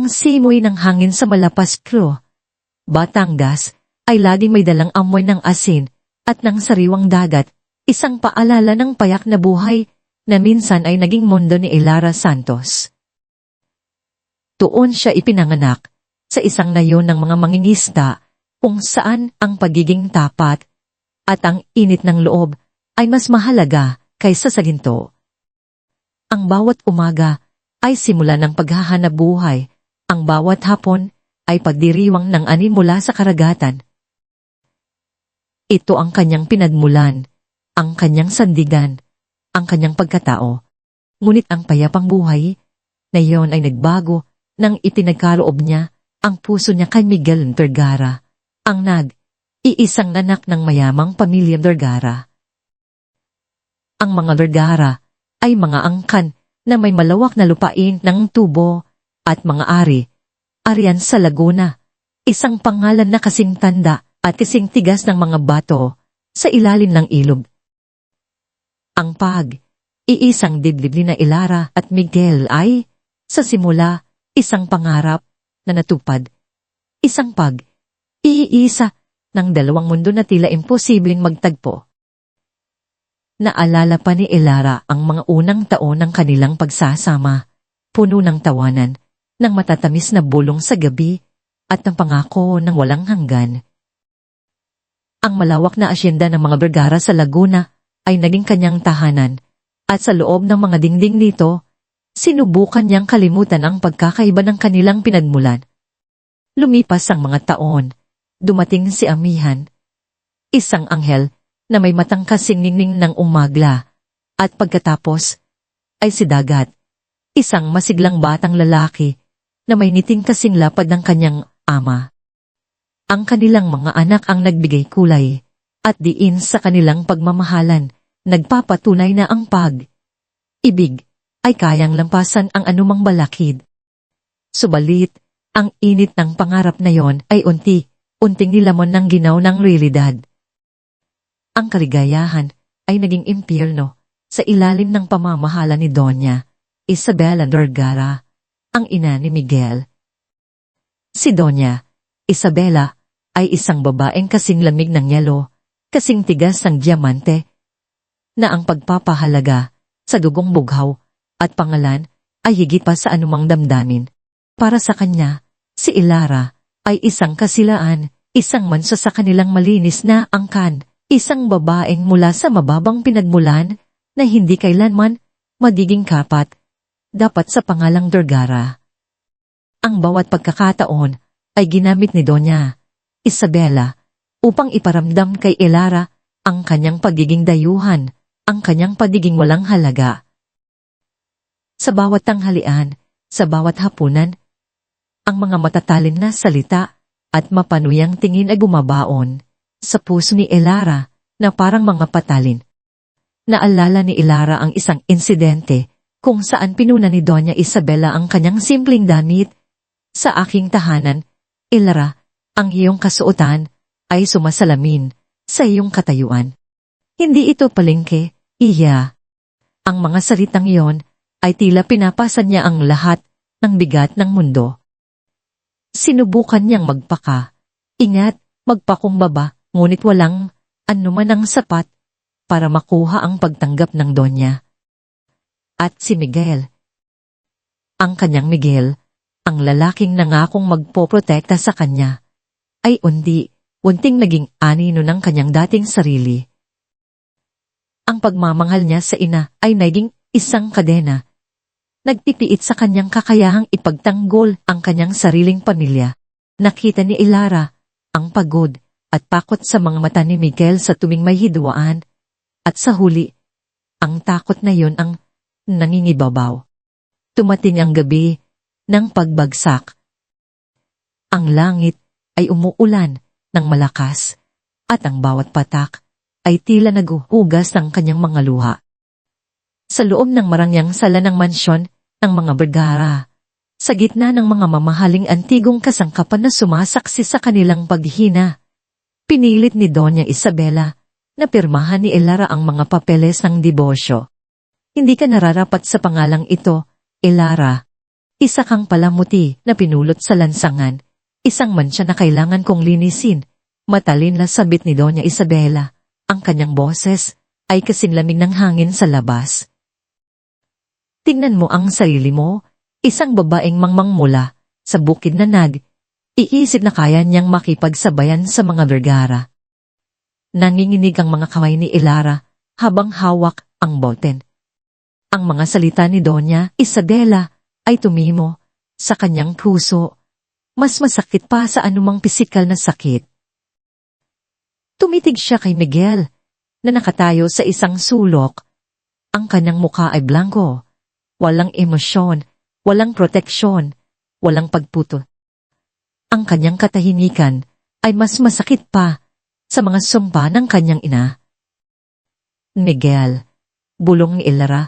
ang simoy ng hangin sa Malapas Crew, Batangas, ay laging may dalang amoy ng asin at ng sariwang dagat, isang paalala ng payak na buhay na minsan ay naging mundo ni Elara Santos. Tuon siya ipinanganak sa isang nayon ng mga mangingisda kung saan ang pagiging tapat at ang init ng loob ay mas mahalaga kaysa sa ginto. Ang bawat umaga ay simula ng paghahanap buhay, ang bawat hapon ay pagdiriwang ng ani mula sa karagatan. Ito ang kanyang pinagmulan, ang kanyang sandigan, ang kanyang pagkatao. Ngunit ang payapang buhay na iyon ay nagbago nang ipinagkaloob niya ang puso niya kay Miguel Vergara, ang iisang anak ng mayamang pamilya Vergara. Ang mga Vergara ay mga angkan na may malawak na lupain ng tubo at mga arian sa Laguna, isang pangalan na kasing tanda at kasing tigas ng mga bato sa ilalim ng ilog. Ang iisang dibdib ni na Elara at Miguel ay, sa simula, isang pangarap na natupad. Isang iisa ng dalawang mundo na tila imposibleng magtagpo. Naalala pa ni Elara ang mga unang taon ng kanilang pagsasama, puno ng tawanan, ng matatamis na bulong sa gabi, at ng pangako ng walang hanggan. Ang malawak na asyenda ng mga Vergara sa Laguna ay naging kanyang tahanan, at sa loob ng mga dingding nito, sinubukan niyang kalimutan ang pagkakaiba ng kanilang pinagmulan. Lumipas ang mga taon, dumating si Amihan, isang anghel na may matang kasing ningning ng umagla, at pagkatapos ay si Dagat, isang masiglang batang lalaki na may ngiting kasing lapad ng kanyang ama. Ang kanilang mga anak ang nagbigay kulay, at diin sa kanilang pagmamahalan, nagpapatunay na ang pag-ibig ay kayang lampasan ang anumang balakid. Subalit, ang init ng pangarap na yon ay unting nilamon ng ginaw ng realidad. Ang kaligayahan ay naging impyerno sa ilalim ng pamamahala ni Doña Isabela Vergara, ang ina ni Miguel. Si Doña Isabela ay isang babaeng kasing lamig ng yelo, kasing tigas ng diamante, na ang pagpapahalaga sa dugong bughaw at pangalan ay higit pa sa anumang damdamin. Para sa kanya, si Elara ay isang kasilaan, isang mansa sa kanilang malinis na angkan, isang babaeng mula sa mababang pinagmulan na hindi kailanman magiging kapat, dapat sa pangalang Vergara. Ang bawat pagkakataon ay ginamit ni Doña Isabela upang iparamdam kay Elara ang kanyang pagiging dayuhan, ang kanyang pagiging walang halaga. Sa bawat tanghalian, sa bawat hapunan, ang mga matatalin na salita at mapanuyang tingin ay bumabaon sa puso ni Elara na parang mga patalin. Naalala ni Elara ang isang insidente kung saan pinuna ni Doña Isabela ang kanyang simpleng damit. Sa aking tahanan, Elara, ang iyong kasuotan ay sumasalamin sa iyong katayuan. Hindi ito palengke, iya. Ang mga salitang iyon ay tila pinapasan niya ang lahat ng bigat ng mundo. Sinubukan niyang ingat, magpakumbaba, ngunit walang anuman ang sapat para makuha ang pagtanggap ng Donya. At si Miguel, ang kanyang Miguel, ang lalaking nangakong magpoprotekta sa kanya, ay unting naging anino ng kanyang dating sarili. Ang pagmamanghal niya sa ina ay naging isang kadena. Nagpipiit sa kanyang kakayahang ipagtanggol ang kanyang sariling pamilya. Nakita ni Elara ang pagod at takot sa mga mata ni Miguel sa tuwing may hidwaan, at sa huli, ang takot na yon ang nangingibabaw. Tumating ang gabi ng pagbagsak. Ang langit ay umuulan ng malakas, at ang bawat patak ay tila naguhugas ng kanyang mga luha. Sa loob ng marangyang sala ng mansyon ng mga Vergara, sa gitna ng mga mamahaling antigong kasangkapan na sumasaksi sa kanilang paghihina, pinilit ni Doña Isabela na pirmahan ni Elara ang mga papeles ng dibosyo. Hindi ka nararapat sa pangalang ito, Elara. Isa kang palamuti na pinulot sa lansangan, isang mantsa na kailangan kong linisin. Matalin na sabit ni Doña Isabela. Ang kanyang boses ay kasinlamig ng hangin sa labas. Tingnan mo ang sarili mo, isang babaeng mangmangmula sa bukid na iisip na kaya niyang makipagsabayan sa mga Vergara. Nanginginig ang mga kamay ni Ilara habang hawak ang boten. Ang mga salita ni Doña Isabela ay tumimo sa kanyang puso. Mas masakit pa sa anumang pisikal na sakit. Tumitig siya kay Miguel na nakatayo sa isang sulok. Ang kanyang mukha ay blanco. Walang emosyon, walang proteksyon, walang pagputo. Ang kanyang katahimikan ay mas masakit pa sa mga sumpa ng kanyang ina. Miguel, bulong ni Ilara,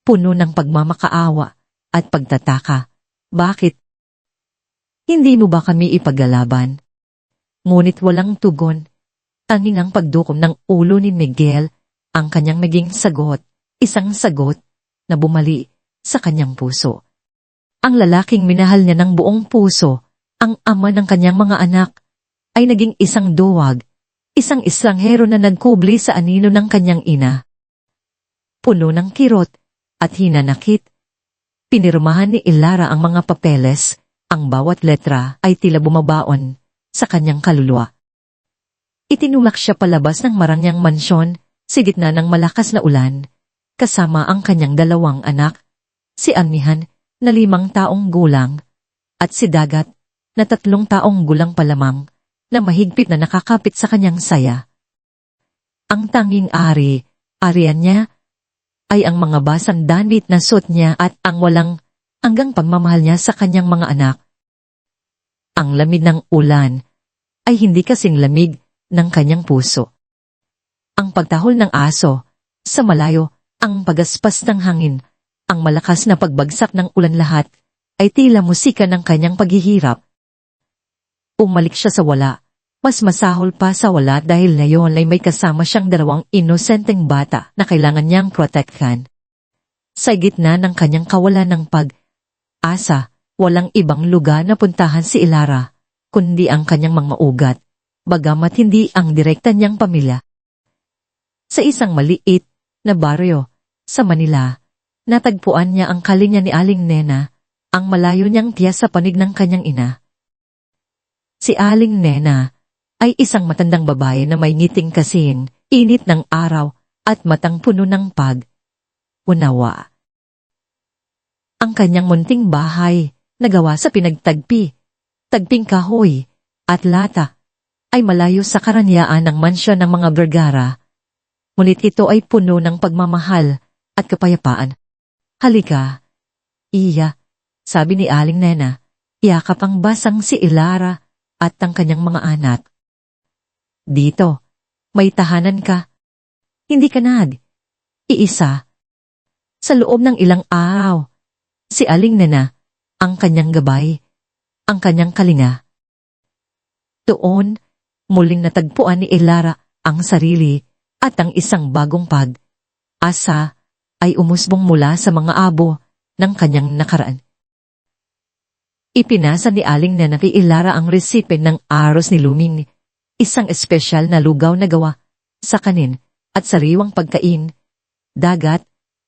puno ng pagmamakaawa at pagtataka. Bakit? Hindi mo ba kami ipaglalaban? Ngunit walang tugon. Tanging ang pagdukom ng ulo ni Miguel ang kanyang maging sagot, isang sagot na bumali sa kanyang puso. Ang lalaking minahal niya ng buong puso, ang ama ng kanyang mga anak, ay naging isang duwag, isang estranghero na nagkubli sa anino ng kanyang ina. Puno ng kirot at hinanakit, pinirmahan ni Ilara ang mga papeles, ang bawat letra ay tila bumabaon sa kanyang kaluluwa. Itinulak siya palabas ng marangyang mansyon, sa gitna ng malakas na ulan, kasama ang kanyang 2 anak, si Amihan na 5 taong gulang, at si Dagat na 3 taong gulang pa lamang, na mahigpit na nakakapit sa kanyang saya. Ang tanging arian niya, ay ang mga basang damit na suot niya at ang walang hanggang pagmamahal niya sa kanyang mga anak. Ang lamig ng ulan ay hindi kasing lamig ng kanyang puso. Ang pagtahol ng aso, sa malayo, ang pagaspas ng hangin, ang malakas na pagbagsak ng ulan lahat, ay tila musika ng kanyang paghihirap. Umalik siya sa wala, mas masahol pa sa wala dahil ngayon ay may kasama siyang 2 inosenteng bata na kailangan niyang protektahan. Sa gitna ng kanyang kawalan ng pag-asa, walang ibang lugar na puntahan si Ilara, kundi ang kanyang mga maugat, bagamat hindi ang direkta niyang pamilya. Sa isang maliit na baryo sa Manila, natagpuan niya ang kalinya ni Aling Nena, ang malayo niyang tiya sa panig ng kanyang ina. Si Aling Nena ay isang matandang babae na may ngiting kasing init ng araw at matang puno ng pag-unawa. Ang kanyang munting bahay, nagawa sa tagping kahoy at lata, ay malayo sa karanyaan ng mansyon ng mga Vergara. Ngunit ito ay puno ng pagmamahal at kapayapaan. Halika, Iya, sabi ni Aling Nena, iyakap ang basang si Ilara at ang kanyang mga anak. Dito, may tahanan ka. Hindi ka iisa. Sa loob ng ilang araw, si Aling Nena, ang kanyang gabay, ang kanyang kalinga. Doon, muling natagpuan ni Ilara ang sarili at ang isang bagong pag-asa ay umusbong mula sa mga abo ng kanyang nakaraan. Ipinasa ni Aling Nena kay Ilara ang resipe ng aros ni Luming, isang espesyal na lugaw na gawa sa kanin at sariwang pagkain, dagat,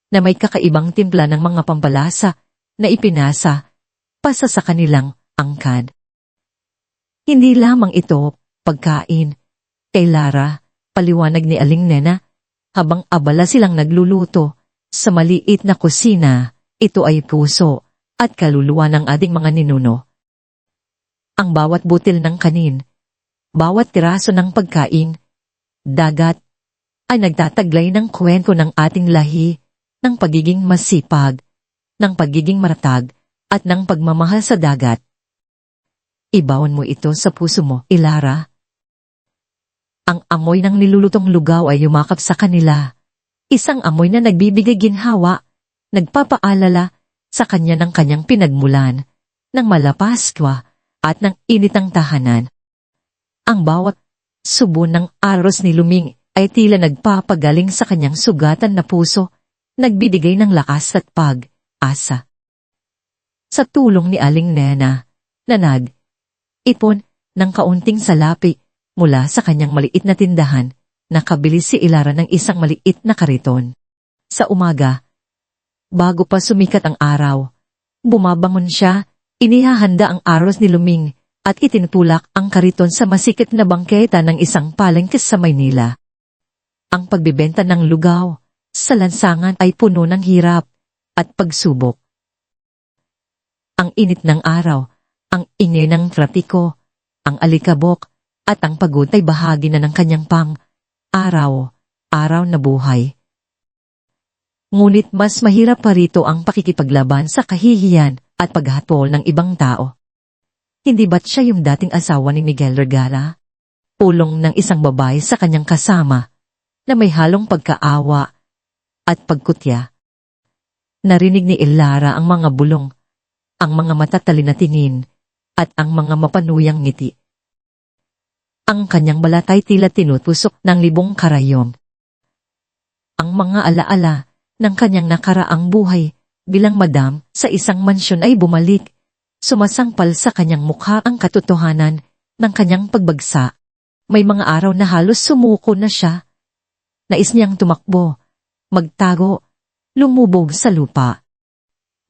na may kakaibang timpla ng mga pampalasa na ipinasa pasa sa kanilang angkan. Hindi lamang ito pagkain. Kay Lara, paliwanag ni Aling Nena, habang abala silang nagluluto sa maliit na kusina, ito ay puso at kaluluwa ng ating mga ninuno. Ang bawat butil ng kanin, bawat tiraso ng pagkain, dagat, ay nagtataglay ng kwento ng ating lahi, ng pagiging masipag, ng pagiging maratag, at ng pagmamahal sa dagat. Ibawan mo ito sa puso mo, Ilara. Ang amoy ng nilulutong lugaw ay yumakap sa kanila. Isang amoy na nagbibigay ginhawa, nagpapaalala sa kanya ng kanyang pinagmulan, ng malapaskwa at ng initang tahanan. Ang bawat subo ng aros ni Luming ay tila nagpapagaling sa kanyang sugatan na puso, nagbibigay ng lakas at pag-asa. Sa tulong ni Aling Nena, na ipon ng kaunting salapi mula sa kanyang maliit na tindahan, nakabili si Ilara ng isang maliit na kariton. Sa umaga, bago pa sumikat ang araw, bumabangon siya, inihahanda ang aros ni Luming at itinutulak ang kariton sa masikip na bangketa ng isang palengke sa Maynila. Ang pagbibenta ng lugaw sa lansangan ay puno ng hirap at pagsubok. Ang init ng araw, ang ingay ng trapiko, ang alikabok, at ang pagod ay bahagi na ng kanyang araw na buhay. Ngunit mas mahirap pa rito ang pakikipaglaban sa kahihiyan at paghatol ng ibang tao. Hindi ba't siya yung dating asawa ni Miguel Regala? Pulong ng isang babae sa kanyang kasama na may halong pagkaawa at pagkutya. Narinig ni Ilara ang mga bulong, ang mga matatalin na tingin, at ang mga mapanuyang ngiti. Ang kanyang balat ay tila tinutusok ng libong karayom. Ang mga alaala ng kanyang nakaraang buhay bilang madam sa isang mansyon ay bumalik. Sumasangpal sa kanyang mukha ang katotohanan ng kanyang pagbagsa. May mga araw na halos sumuko na siya. Nais niyang tumakbo, magtago, lumubog sa lupa.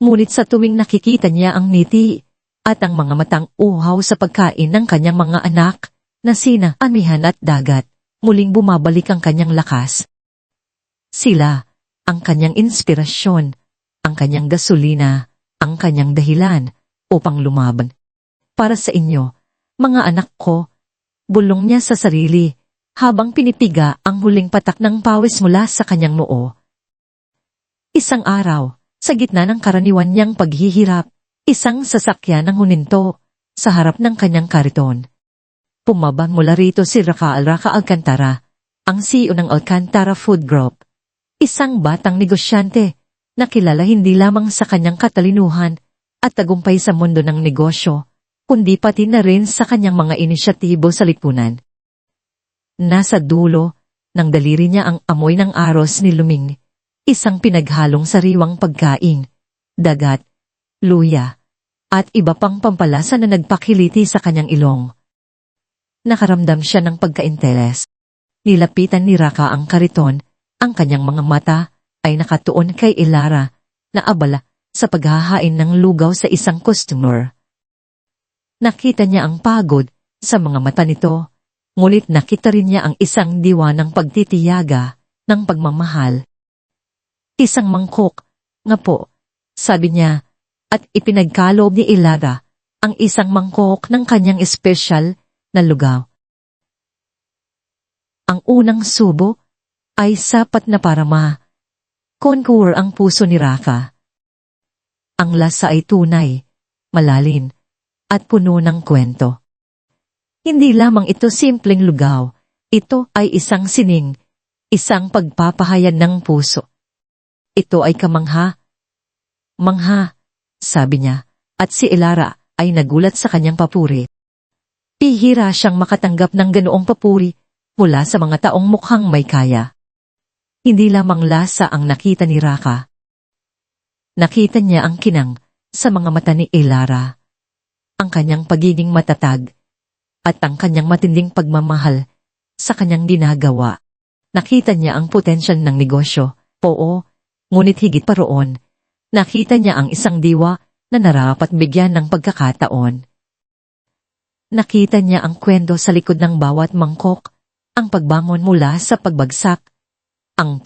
Ngunit sa tuwing nakikita niya ang ngiti at ang mga matang uhaw sa pagkain ng kanyang mga anak na sina Amihan at Dagat, muling bumabalik ang kanyang lakas. Sila, ang kanyang inspirasyon, ang kanyang gasolina, ang kanyang dahilan upang lumaban. Para sa inyo, mga anak ko, bulong niya sa sarili habang pinipiga ang huling patak ng pawis mula sa kanyang noo. Isang araw, sa gitna ng karaniwan niyang paghihirap, isang sasakyan ang huninto sa harap ng kanyang kariton. Pumaba mula rito si Rafael Alcantara, ang CEO ng Alcantara Food Group. Isang batang negosyante na kilala hindi lamang sa kanyang katalinuhan at tagumpay sa mundo ng negosyo, kundi pati na rin sa kanyang mga inisyatibo sa lipunan. Nasa dulo ng daliri niya ang amoy ng aros ni Luming, isang pinaghalong sariwang pagkain, dagat, luya, at iba pang pampalasa na nagpakiliti sa kanyang ilong. Nakaramdam siya ng pagkainteres. Nilapitan ni Raka ang kariton, ang kanyang mga mata ay nakatuon kay Ilara na abala sa paghahain ng lugaw sa isang customer. Nakita niya ang pagod sa mga mata nito, ngunit nakita rin niya ang isang diwa ng pagtitiyaga, ng pagmamahal. Isang mangkok, nga po, sabi niya, at ipinagkaloob ni Ilara ang isang mangkok ng kanyang espesyal na lugaw. Ang unang subo ay sapat na para ma-conquer ang puso ni Raka. Ang lasa ay tunay, malalim, at puno ng kwento. Hindi lamang ito simpleng lugaw, ito ay isang sining, isang pagpapahayag ng puso. Ito ay mangha, sabi niya, at si Ilara ay nagulat sa kanyang papuri. Pihira siyang makatanggap ng ganoong papuri mula sa mga taong mukhang may kaya. Hindi lamang lasa ang nakita ni Raka. Nakita niya ang kinang sa mga mata ni Ilara, ang kanyang pagiging matatag, at ang kanyang matinding pagmamahal sa kanyang ginagawa. Nakita niya ang potensyal ng negosyo, oo, ngunit higit pa roon, nakita niya ang isang diwa na narapat bigyan ng pagkakataon. Nakita niya ang kwento sa likod ng bawat mangkok, ang pagbangon mula sa pagbagsak, ang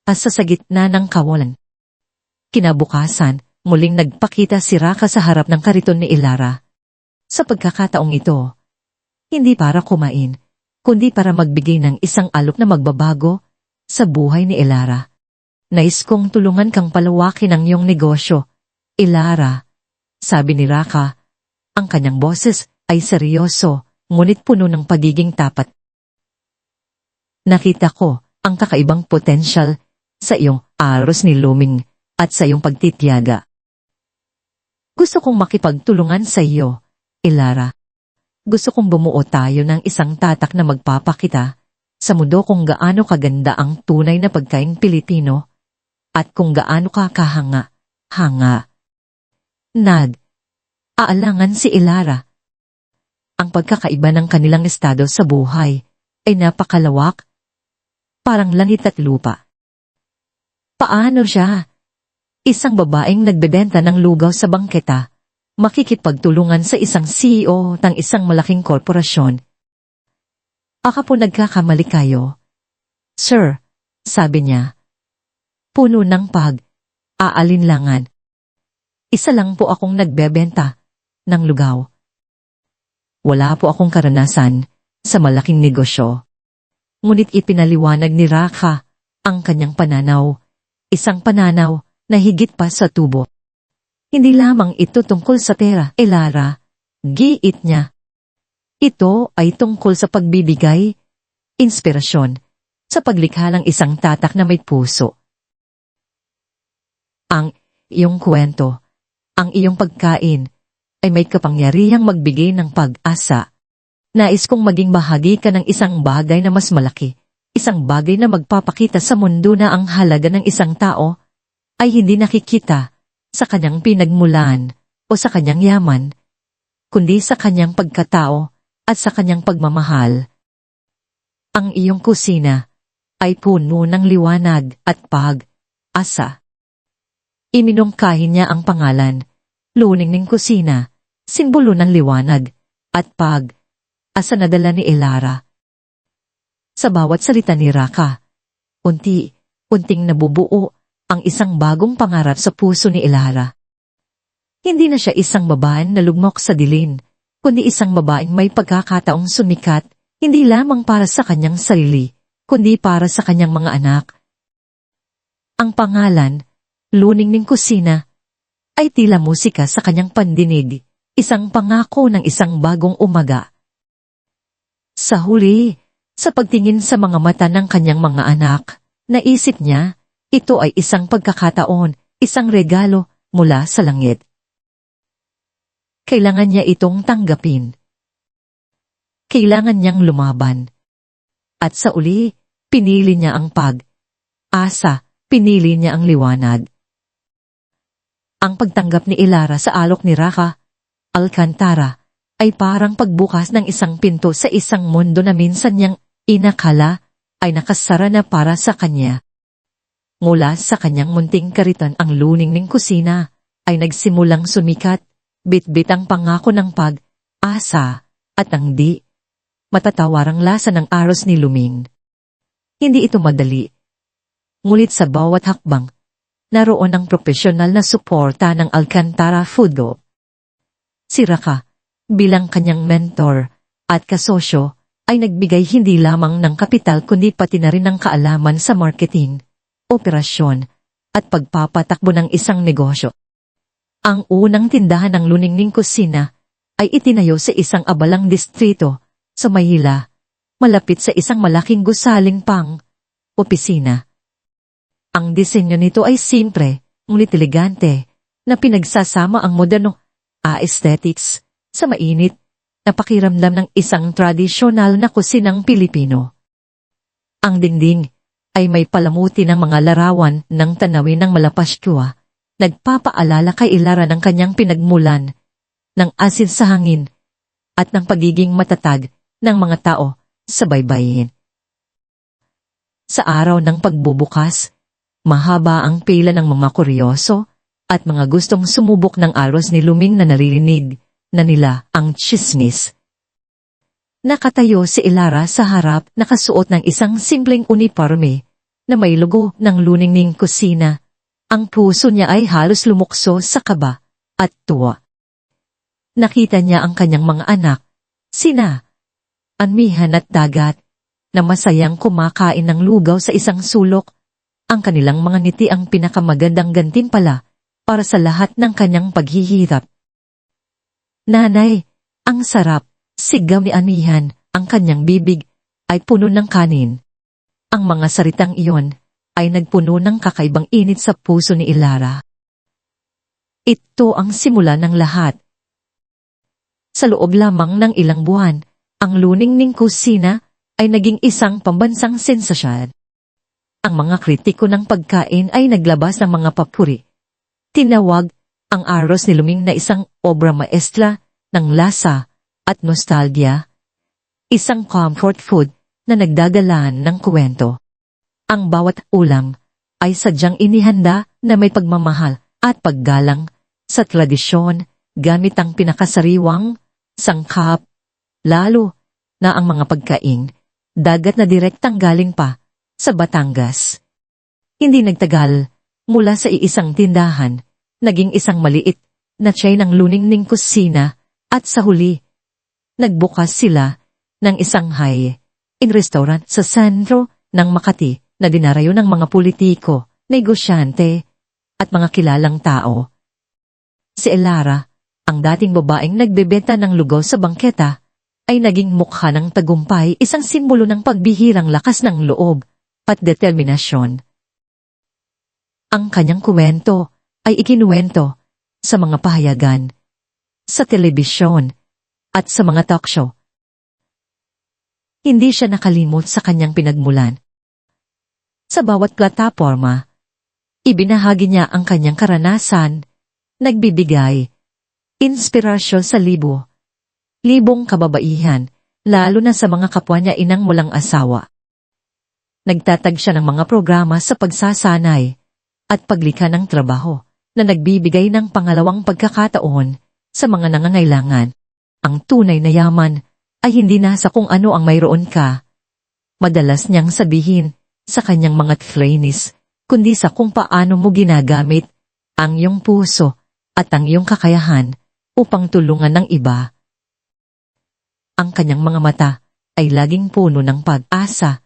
asa sa gitna ng kawalan. Kinabukasan, muling nagpakita si Raka sa harap ng kariton ni Ilara. Sa pagkakataong ito, hindi para kumain, kundi para magbigay ng isang alok na magbabago sa buhay ni Ilara. Nais kong tulungan kang palawakin ang iyong negosyo, Ilara, sabi ni Raka. Ang kanyang boses ay seryoso, ngunit puno ng pagiging tapat. Nakita ko ang kakaibang potensyal sa iyong aros ni Luming at sa iyong pagtitiyaga. Gusto kong makipagtulungan sa iyo, Ilara. Gusto kong bumuo tayo ng isang tatak na magpapakita sa mundo kung gaano kaganda ang tunay na pagkain Pilipino at kung gaano ka kahanga. Aalangan si Ilara. Ang pagkakaiba ng kanilang estado sa buhay ay napakalawak, parang langit at lupa. Paano siya? Isang babaeng nagbebenta ng lugaw sa bangketa, makikipagtulungan sa isang CEO ng isang malaking korporasyon. Aka po nagkakamali kayo. Sir, sabi niya. Puno ng aalinlangan. Isa lang po akong nagbebenta ng lugaw. Wala po akong karanasan sa malaking negosyo. Ngunit ipinaliwanag ni Raka ang kanyang pananaw, isang pananaw na higit pa sa tubo. Hindi lamang ito tungkol sa pera, Ilara, giit niya. Ito ay tungkol sa pagbibigay, inspirasyon, sa paglikha ng isang tatak na may puso. Ang iyong kwento, ang iyong pagkain, ay may kapangyarihang magbigay ng pag-asa. Nais kong maging bahagi ka ng isang bagay na mas malaki, isang bagay na magpapakita sa mundo na ang halaga ng isang tao ay hindi nakikita sa kanyang pinagmulan o sa kanyang yaman, kundi sa kanyang pagkatao at sa kanyang pagmamahal. Ang iyong kusina ay puno ng liwanag at pag-asa. Iminungkahi niya ang pangalan, Luningning Kusina, simbolo ng liwanag at pag-asa na dala ni Ilara. Sa bawat salita ni Raka, unti-unting nabubuo ang isang bagong pangarap sa puso ni Ilara. Hindi na siya isang babaeng na lugmok sa dilim, kundi isang babaeng may pagkakataong sumikat, hindi lamang para sa kanyang sarili, kundi para sa kanyang mga anak. Ang pangalan, Luningning Kusina, ay tila musika sa kanyang pandinig, isang pangako ng isang bagong umaga. Sa huli, sa pagtingin sa mga mata ng kanyang mga anak, naisip niya, ito ay isang pagkakataon, isang regalo mula sa langit. Kailangan niya itong tanggapin. Kailangan niyang lumaban. At sa uli, pinili niya ang pag-asa, pinili niya ang liwanag. Ang pagtanggap ni Ilara sa alok ni Raka Alcantara ay parang pagbukas ng isang pinto sa isang mundo na minsan niyang inakala ay nakasara na para sa kanya. Mula sa kanyang munting kariton ang Luningning Kusina ay nagsimulang sumikat, bitbit ang pangako ng pag-asa at ang di matatawarang lasa ng aros ni Luming. Hindi ito madali. Ngunit sa bawat hakbang, naroon ang profesional na suporta ng Alcantara Food Group. Si Raka, bilang kanyang mentor at kasosyo, ay nagbigay hindi lamang ng kapital kundi pati na rin ng kaalaman sa marketing, operasyon, at pagpapatakbo ng isang negosyo. Ang unang tindahan ng Luningning Kusina ay itinayo sa isang abalang distrito sa Maynila, malapit sa isang malaking gusaling opisina. Ang disenyo nito ay simple, ngunit elegante, na pinagsasama ang moderno aesthetics sa mainit na pakiramdam ng isang tradisyonal na kusinang Pilipino. Ang dingding ay may palamuti ng mga larawan ng tanawin ng Malapaskua, nagpapaalala kay Ilara ng kanyang pinagmulan, ng asin sa hangin, at ng pagiging matatag ng mga tao sa baybayin. Sa araw ng pagbubukas, mahaba ang pila ng mga kuryoso at mga gustong sumubok ng aros ni Luming na naririnig na nila ang chismis. Nakatayo si Ilara sa harap nakasuot ng isang simpleng uniforme na may logo ng Luningning Kusina. Ang puso niya ay halos lumukso sa kaba at tuwa. Nakita niya ang kanyang mga anak, sina Anmihan at Dagat, na masayang kumakain ng lugaw sa isang sulok. Ang kanilang mga ngiti ang pinakamagandang gantimpala para sa lahat ng kanyang paghihirap. Nanay, ang sarap, sigaw ni Anmihan, ang kanyang bibig ay puno ng kanin. Ang mga salitang iyon ay nagpuno ng kakaibang init sa puso ni Ilara. Ito ang simula ng lahat. Sa loob lamang ng ilang buwan, ang Luningning Kusina ay naging isang pambansang sensasyon. Ang mga kritiko ng pagkain ay naglabas ng mga papuri. Tinawag Ang Aros ni Luming na isang obra maestra ng lasa at nostalgia. Isang comfort food na nagdadalan ng kwento. Ang bawat ulam ay sadyang inihanda na may pagmamahal at paggalang sa tradisyon gamit ang pinakasariwang sangkap, lalo na ang mga pagkain dagat na direktang galing pa sa Batangas. Hindi nagtagal mula sa iisang tindahan, naging isang maliit na chain ng luningning kusina at sa huli, nagbukas sila ng isang high-end restaurant sa sentro ng Makati na dinarayo ng mga politiko, negosyante, at mga kilalang tao. Si Elara, ang dating babaeng nagbebenta ng lugaw sa bangketa, ay naging mukha ng tagumpay, isang simbolo ng pagbihirang lakas ng loob at determinasyon. Ang kanyang kwento ay ikinuwento sa mga pahayagan, sa telebisyon, at sa mga talk show. Hindi siya nakalimot sa kanyang pinagmulan. Sa bawat plataporma, ibinahagi niya ang kanyang karanasan, nagbibigay inspirasyon sa libong kababaihan, lalo na sa mga kapwa niya inang walang asawa. Nagtatag siya ng mga programa sa pagsasanay at paglikha ng trabaho na nagbibigay ng pangalawang pagkakataon sa mga nangangailangan. Ang tunay na yaman ay hindi nasa kung ano ang mayroon ka. Madalas niyang sabihin sa kanyang mga trainees, kundi sa kung paano mo ginagamit ang iyong puso at ang iyong kakayahan upang tulungan ng iba. Ang kanyang mga mata ay laging puno ng pag-asa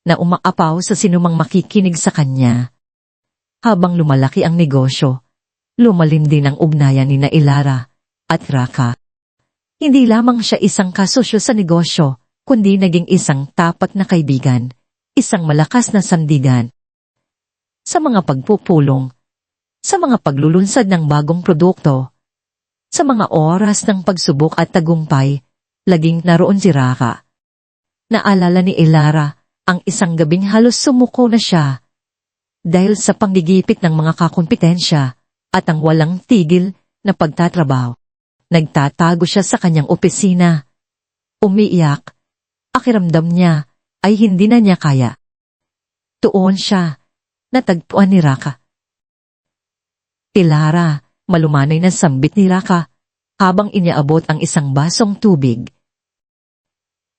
na umaapaw sa sinumang makikinig sa kanya. Habang lumalaki ang negosyo, lumalim din ang ugnayan ni Elara at Raka. Hindi lamang siya isang kasosyo sa negosyo, kundi naging isang tapat na kaibigan, isang malakas na sandigan. Sa mga pagpupulong, sa mga paglulunsad ng bagong produkto, sa mga oras ng pagsubok at tagumpay, laging naroon si Raka. Naalala ni Elara ang isang gabing halos sumuko na siya dahil sa panggigipit ng mga kakumpetensya at ang walang tigil na pagtatrabaho. Nagtatago siya sa kanyang opisina. Umiiyak. Pakiramdam niya ay hindi na niya kaya. Tuon siya. Natagpuan ni Raka. Elara, malumanay na sambit ni Raka habang iniabot ang isang basong tubig.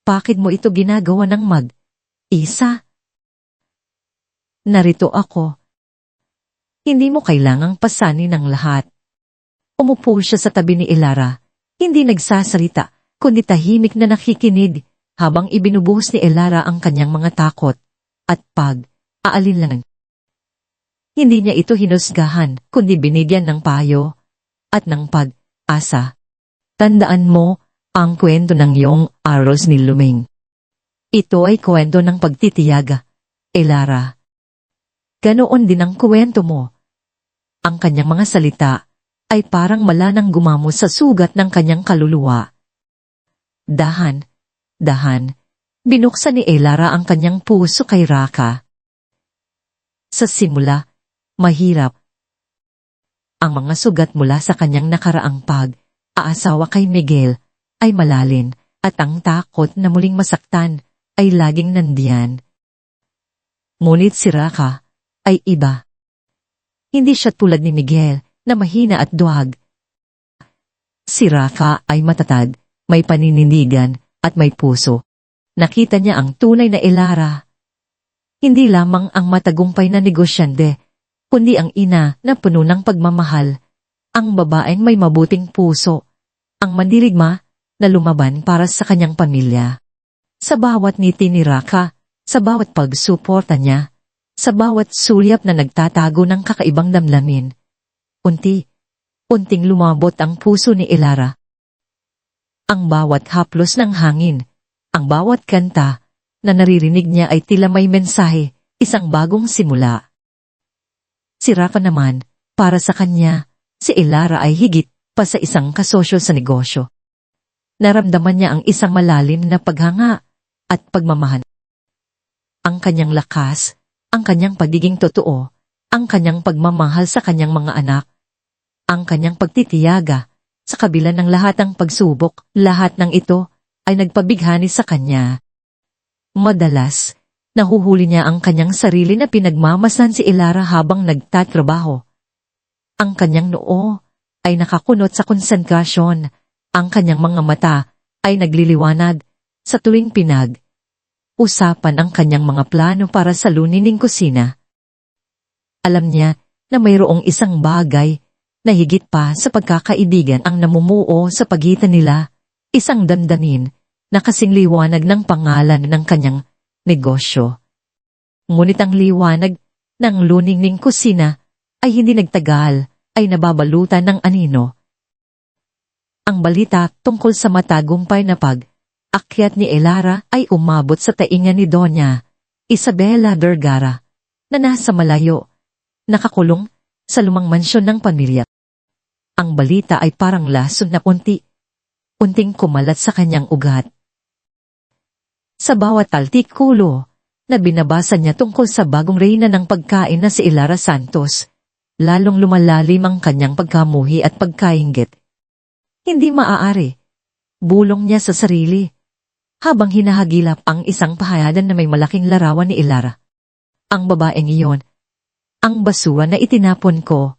Bakit mo ito ginagawa ng mag-isa? Narito ako. Hindi mo kailangang pasanin ng lahat. Umupo siya sa tabi ni Elara, hindi nagsasalita, kundi tahimik na nakikinig habang ibinubuhos ni Elara ang kanyang mga takot at pag-aalinlangan. Hindi niya ito hinusgahan, kundi binigyan ng payo at ng pag-asa. Tandaan mo ang kwento ng iyong Aros ni Luming. Ito ay kwento ng pagtitiyaga, Elara. Ganoon din ang kwento mo. Ang kanyang mga salita ay parang malanang gumamos sa sugat ng kanyang kaluluwa. Dahan, binuksan ni Elara ang kanyang puso kay Raka. Sa simula, mahirap. Ang mga sugat mula sa kanyang nakaraang pag-aasawa kay Miguel ay malalim at ang takot na muling masaktan ay laging nandiyan. Ngunit si Raka ay iba. Hindi siya tulad ni Miguel na mahina at duwag. Si Raka ay matatag, may paninindigan at may puso. Nakita niya ang tunay na Elara. Hindi lamang ang matagumpay na negosyante, kundi ang ina na puno ng pagmamahal, ang babaeng may mabuting puso, ang mandirigma na lumaban para sa kanyang pamilya. Sa bawat ngiti ni Raka, sa bawat pagsuporta niya, sa bawat sulyap na nagtatago ng kakaibang damdamin, unting lumabot ang puso ni Elara. Ang bawat haplos ng hangin, ang bawat kanta na naririnig niya ay tila may mensahe, isang bagong simula. Si Raka naman, para sa kanya, si Elara ay higit pa sa isang kasosyo sa negosyo. Naramdaman niya ang isang malalim na paghanga at pagmamahal. Ang kanyang lakas, ang kanyang pagiging totoo, ang kanyang pagmamahal sa kanyang mga anak, ang kanyang pagtitiyaga, sa kabila ng lahat ng pagsubok, lahat ng ito ay nagpabighani sa kanya. Madalas, nahuhuli niya ang kanyang sarili na pinagmamasan si Elara habang nagtatrabaho. Ang kanyang noo ay nakakunot sa konsentrasyon, ang kanyang mga mata ay nagliliwanag sa tuwing usapan ang kanyang mga plano para sa lunining kusina. Alam niya na mayroong isang bagay na higit pa sa pagkakaibigan ang namumuo sa pagitan nila, isang damdamin na kasing liwanag ng pangalan ng kanyang negosyo. Ngunit ang liwanag ng luningning kusina ay hindi nagtagal, ay nababalutan ng anino. Ang balita tungkol sa matagumpay na pag-akyat ni Elara ay umabot sa tainga ni Doña Isabela Vergara, na nasa malayo, nakakulong sa lumang mansyon ng pamilya. Ang balita ay parang lason na unting kumalat sa kanyang ugat. Sa bawat artikulo na binabasa niya tungkol sa bagong reyna ng pagkain na si Elara Santos, lalong lumalalim ang kanyang pagkamuhi at pagkainggit. Hindi maaari. Bulong niya sa sarili, habang hinahagilap ang isang pahayadan na may malaking larawan ni Elara. Ang babaeng iyon, ang basura na itinapon ko,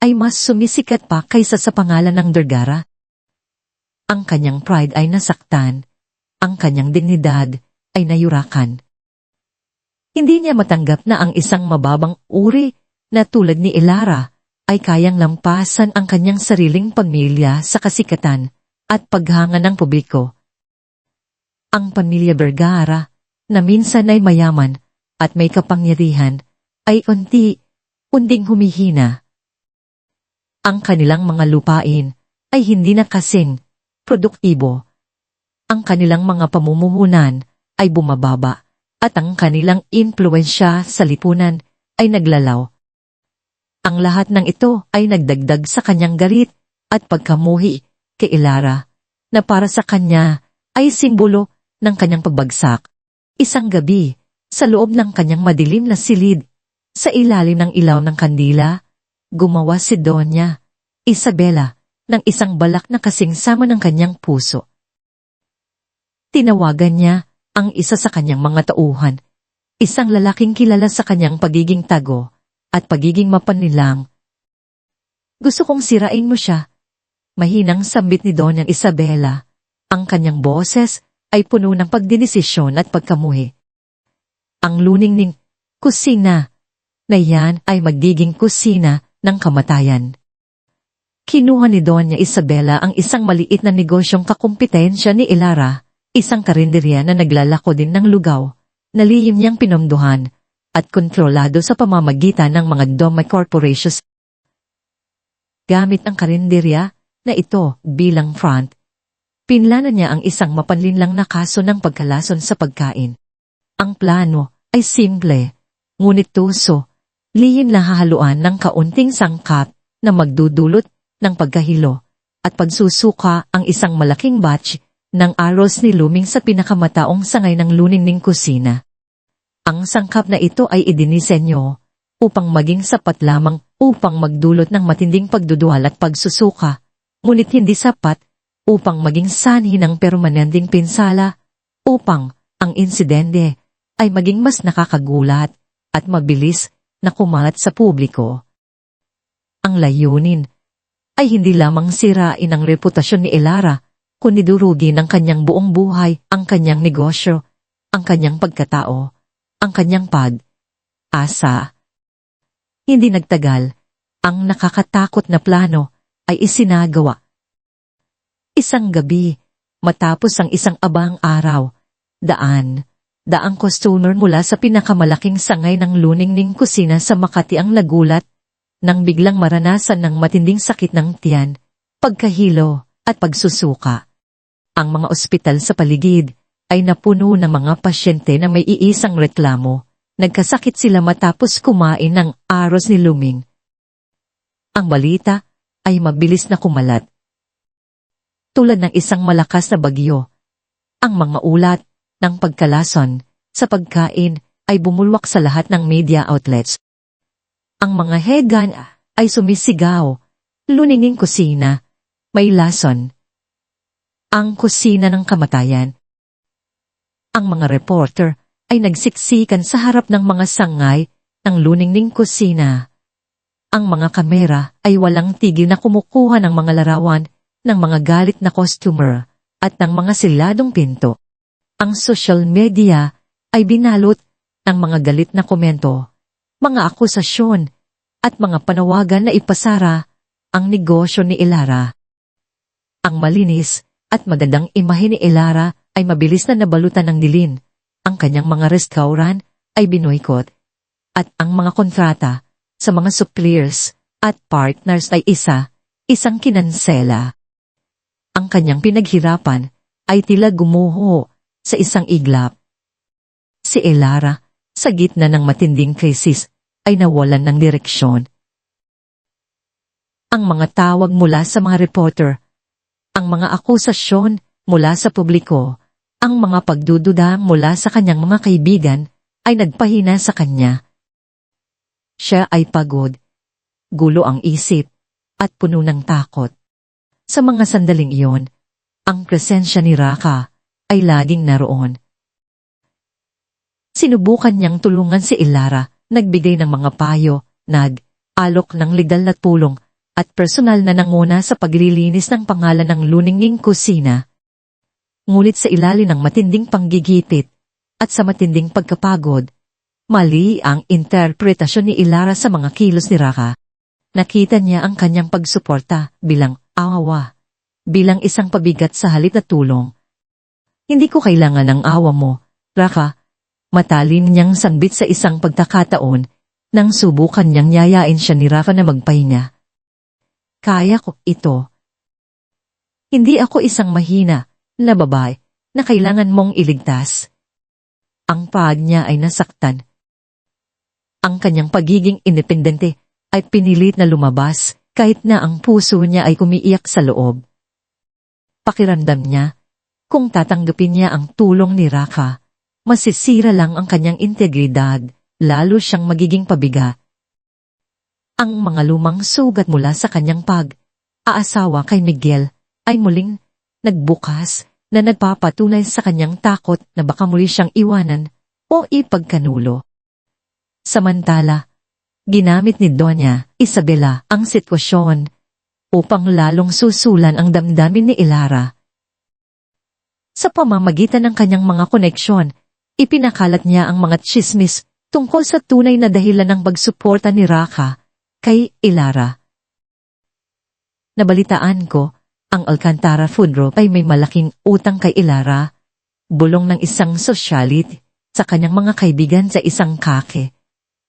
ay mas sumisikat pa kaysa sa pangalan ng Vergara. Ang kanyang pride ay nasaktan, ang kanyang dignidad ay nayurakan. Hindi niya matanggap na ang isang mababang uri na tulad ni Elara ay kayang lampasan ang kanyang sariling pamilya sa kasikatan at paghanga ng publiko. Ang pamilya Vergara, na minsan ay mayaman at may kapangyarihan, ay unting humihina. Ang kanilang mga lupain ay hindi na kasing produktibo. Ang kanilang mga pamumuhunan ay bumababa at ang kanilang impluwensya sa lipunan ay naglalaw. Ang lahat ng ito ay nagdagdag sa kanyang galit at pagkamuhi kay Elara, na para sa kanya ay simbolo ng kanyang pagbagsak. Isang gabi, sa loob ng kanyang madilim na silid, sa ilalim ng ilaw ng kandila, gumawa si Doña Isabela ng isang balak na kasing sama ng kanyang puso. Tinawagan niya ang isa sa kanyang mga tauhan, isang lalaking kilala sa kanyang pagiging tago at pagiging mapanlinlang. Gusto kong sirain mo siya. Mahinang sambit ni Doña Isabela. Ang kanyang boses ay puno ng pagdinesisyon at pagkamuhi. Ang luningning kusina na yan ay magiging kusina ng kamatayan. Kinuha ni Doña Isabela ang isang maliit na negosyong kakumpetensya ni Elara, isang karinderya na naglalako din ng lugaw, na lihim niyang pinamduhan at kontrolado sa pamamagitan ng mga Doma corporations. Gamit ang karinderya na ito bilang front, pinlano niya ang isang mapanlinlang na kaso ng pagkalason sa pagkain. Ang plano ay simple, ngunit tuso, lihim na hahaluan ng kaunting sangkap na magdudulot ng pagkahilo at pagsusuka ang isang malaking batch ng arroz ni Luming sa pinakamataong sangay ng luningning kusina. Ang sangkap na ito ay idinisenyo upang maging sapat lamang upang magdulot ng matinding pagdudual at pagsusuka, ngunit hindi sapat upang maging sanhi ng permanenteng pinsala, upang ang insidente ay maging mas nakakagulat at mabilis na kumalat sa publiko. Ang layunin ay hindi lamang sirain ang reputasyon ni Elara, kundi durugin ang kanyang buong buhay, ang kanyang negosyo, ang kanyang pagkatao, ang kanyang pag-asa. Hindi nagtagal, ang nakakatakot na plano ay isinagawa. Isang gabi, matapos ang isang abang araw, daang customer mula sa pinakamalaking sangay ng luningning kusina sa Makati ang nagulat nang biglang maranasan ng matinding sakit ng tiyan, pagkahilo at pagsusuka. Ang mga ospital sa paligid ay napuno ng mga pasyente na may iisang reklamo. Nagkasakit sila matapos kumain ng arroz ni Luming. Ang balita ay mabilis na kumalat. Tulad ng isang malakas na bagyo, ang mga ulat ng pagkalason sa pagkain ay bumulwak sa lahat ng media outlets. Ang mga hegan ay sumisigaw, luninging kusina, may lason. Ang kusina ng kamatayan. Ang mga reporter ay nagsiksikan sa harap ng mga sangay ng luningning kusina. Ang mga kamera ay walang tigil na kumukuha ng mga larawan ng mga galit na customer at ng mga siladong pinto. Ang social media ay binalot ng mga galit na komento, mga akusasyon at mga panawagan na ipasara ang negosyo ni Ilara. Ang malinis at magandang imahe ni Ilara ay mabilis na nabalutan ng dilin. Ang kanyang mga restaurant ay binoykot at ang mga kontrata sa mga suppliers at partners ay isang kinansela. Ang kanyang pinaghirapan ay tila gumuho sa isang iglap. Si Ilara, sa gitna ng matinding krisis, ay nawalan ng direksyon. Ang mga tawag mula sa mga reporter, ang mga akusasyon mula sa publiko, ang mga pagdududa mula sa kanyang mga kaibigan ay nagpahina sa kanya. Siya ay pagod, gulo ang isip, at puno ng takot. Sa mga sandaling iyon, ang presensya ni Raka ay laging naroon. Sinubukan niyang tulungan si Ilara, nagbigay ng mga payo, nag-alok ng legal na tulong, at personal na nanguna sa paglilinis ng pangalan ng luningning kusina. Ngunit sa ilalim ng matinding panggigipit at sa matinding pagkapagod, mali ang interpretasyon ni Ilara sa mga kilos ni Raka. Nakita niya ang kanyang pagsuporta bilang awa, bilang isang pabigat sa halip na tulong. Hindi ko kailangan ng awa mo, Raka. Matalim niyang sangbit sa isang pagkakataon nang subukan niyang yayain siya ni Raka na magpahinga. Kaya ko ito. Hindi ako isang mahina na babae na kailangan mong iligtas. Ang pag niya ay nasaktan. Ang kanyang pagiging independente ay pinilit na lumabas kahit na ang puso niya ay umiiyak sa loob. Pakiramdam niya, kung tatanggapin niya ang tulong ni Raka, masisira lang ang kanyang integridad, lalo siyang magiging pabiga. Ang mga lumang sugat mula sa kanyang pag-aasawa kay Miguel ay muling nagbukas na nagpapatunay sa kanyang takot na baka muli siyang iwanan o ipagkanulo. Samantala, ginamit ni Doña Isabela ang sitwasyon upang lalong susulan ang damdamin ni Ilara. Sa pamamagitan ng kanyang mga koneksyon, ipinakalat niya ang mga tsismis tungkol sa tunay na dahilan ng pagsuporta ni Raka kay Ilara. Nabalitaan ko, ang Alcantara Food Group ay may malaking utang kay Ilara, bulong ng isang socialite sa kanyang mga kaibigan sa isang kake.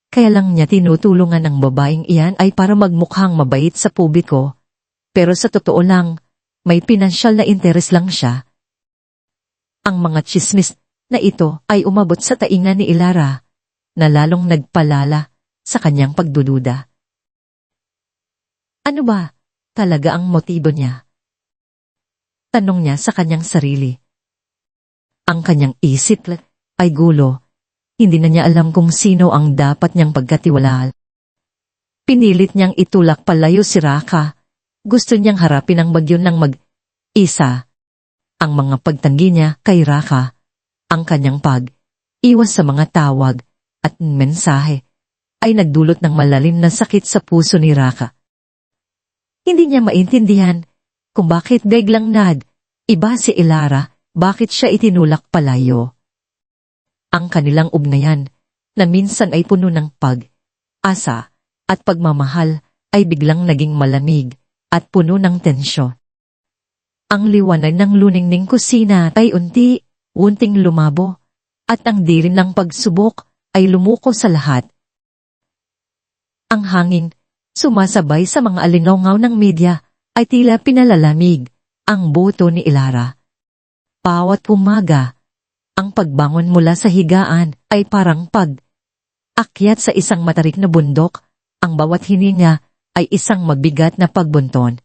Kaya lang niya tinutulungan ng babaeng iyan ay para magmukhang mabait sa publiko, pero sa totoo lang, may pinansyal na interes lang siya. Ang mga tsismis na ito ay umabot sa tainga ni Ilara, na lalong nagpalala sa kanyang pagdududa. Ano ba talaga ang motibo niya? Tanong niya sa kanyang sarili. Ang kanyang isip ay gulo. Hindi na niya alam kung sino ang dapat niyang pagkatiwalaan. Pinilit niyang itulak palayo si Raka. Gusto niyang harapin ang bagyo ng mag-isa. Ang mga pagtanggi niya kay Raka, ang kanyang pag-iwas sa mga tawag at mensahe, ay nagdulot ng malalim na sakit sa puso ni Raka. Hindi niya maintindihan kung bakit biglang iba si Ilara, bakit siya itinulak palayo. Ang kanilang ugnayan, na minsan ay puno ng pag-asa at pagmamahal, ay biglang naging malamig at puno ng tensyon. Ang liwanag ng luningning kusina ay unti-unting lumabo, at ang dilim ng pagsubok ay lumuko sa lahat. Ang hangin, sumasabay sa mga alingaw ng media, ay tila pinalalamig ang buto ni Ilara. Bawat umaga, ang pagbangon mula sa higaan ay parang pag-akyat sa isang matarik na bundok, ang bawat hininga ay isang mabigat na pagbunton.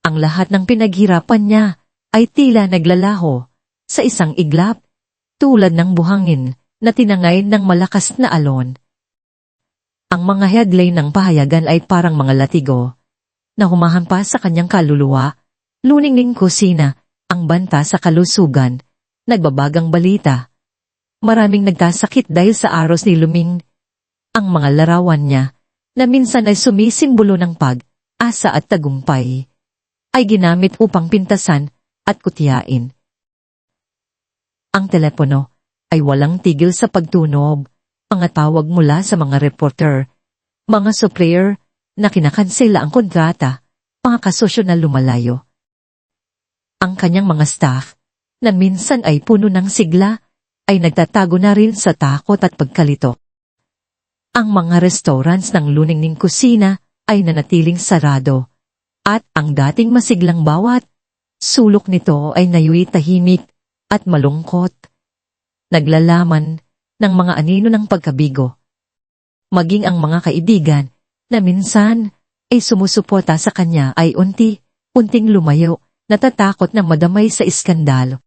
Ang lahat ng pinaghirapan niya ay tila naglalaho sa isang iglap, tulad ng buhangin na tinangay ng malakas na alon. Ang mga headline ng pahayagan ay parang mga latigo, na humahampas sa kanyang kaluluwa, luningning kusina, ang banta sa kalusugan, nagbabagang balita. Maraming nagkasakit dahil sa aros ni Luming. Ang mga larawan niya, na minsan ay sumisimbolo ng pag-asa at tagumpay, ay ginamit upang pintasan at kutyain. Ang telepono ay walang tigil sa pagtunog, mga tawag mula sa mga reporter, mga supplier na kinakansela ang kontrata, mga kasosyo na lumalayo. Ang kanyang mga staff, na minsan ay puno ng sigla, ay nagtatago na rin sa takot at pagkalito. Ang mga restaurants ng luningning kusina ay nanatiling sarado, at ang dating masiglang bawat sulok nito ay nayuy tahimik at malungkot. Naglalaman ng mga anino ng pagkabigo. Maging ang mga kaibigan na minsan ay sumusuporta sa kanya ay unti-unting lumayo, natatakot na madamay sa iskandalo.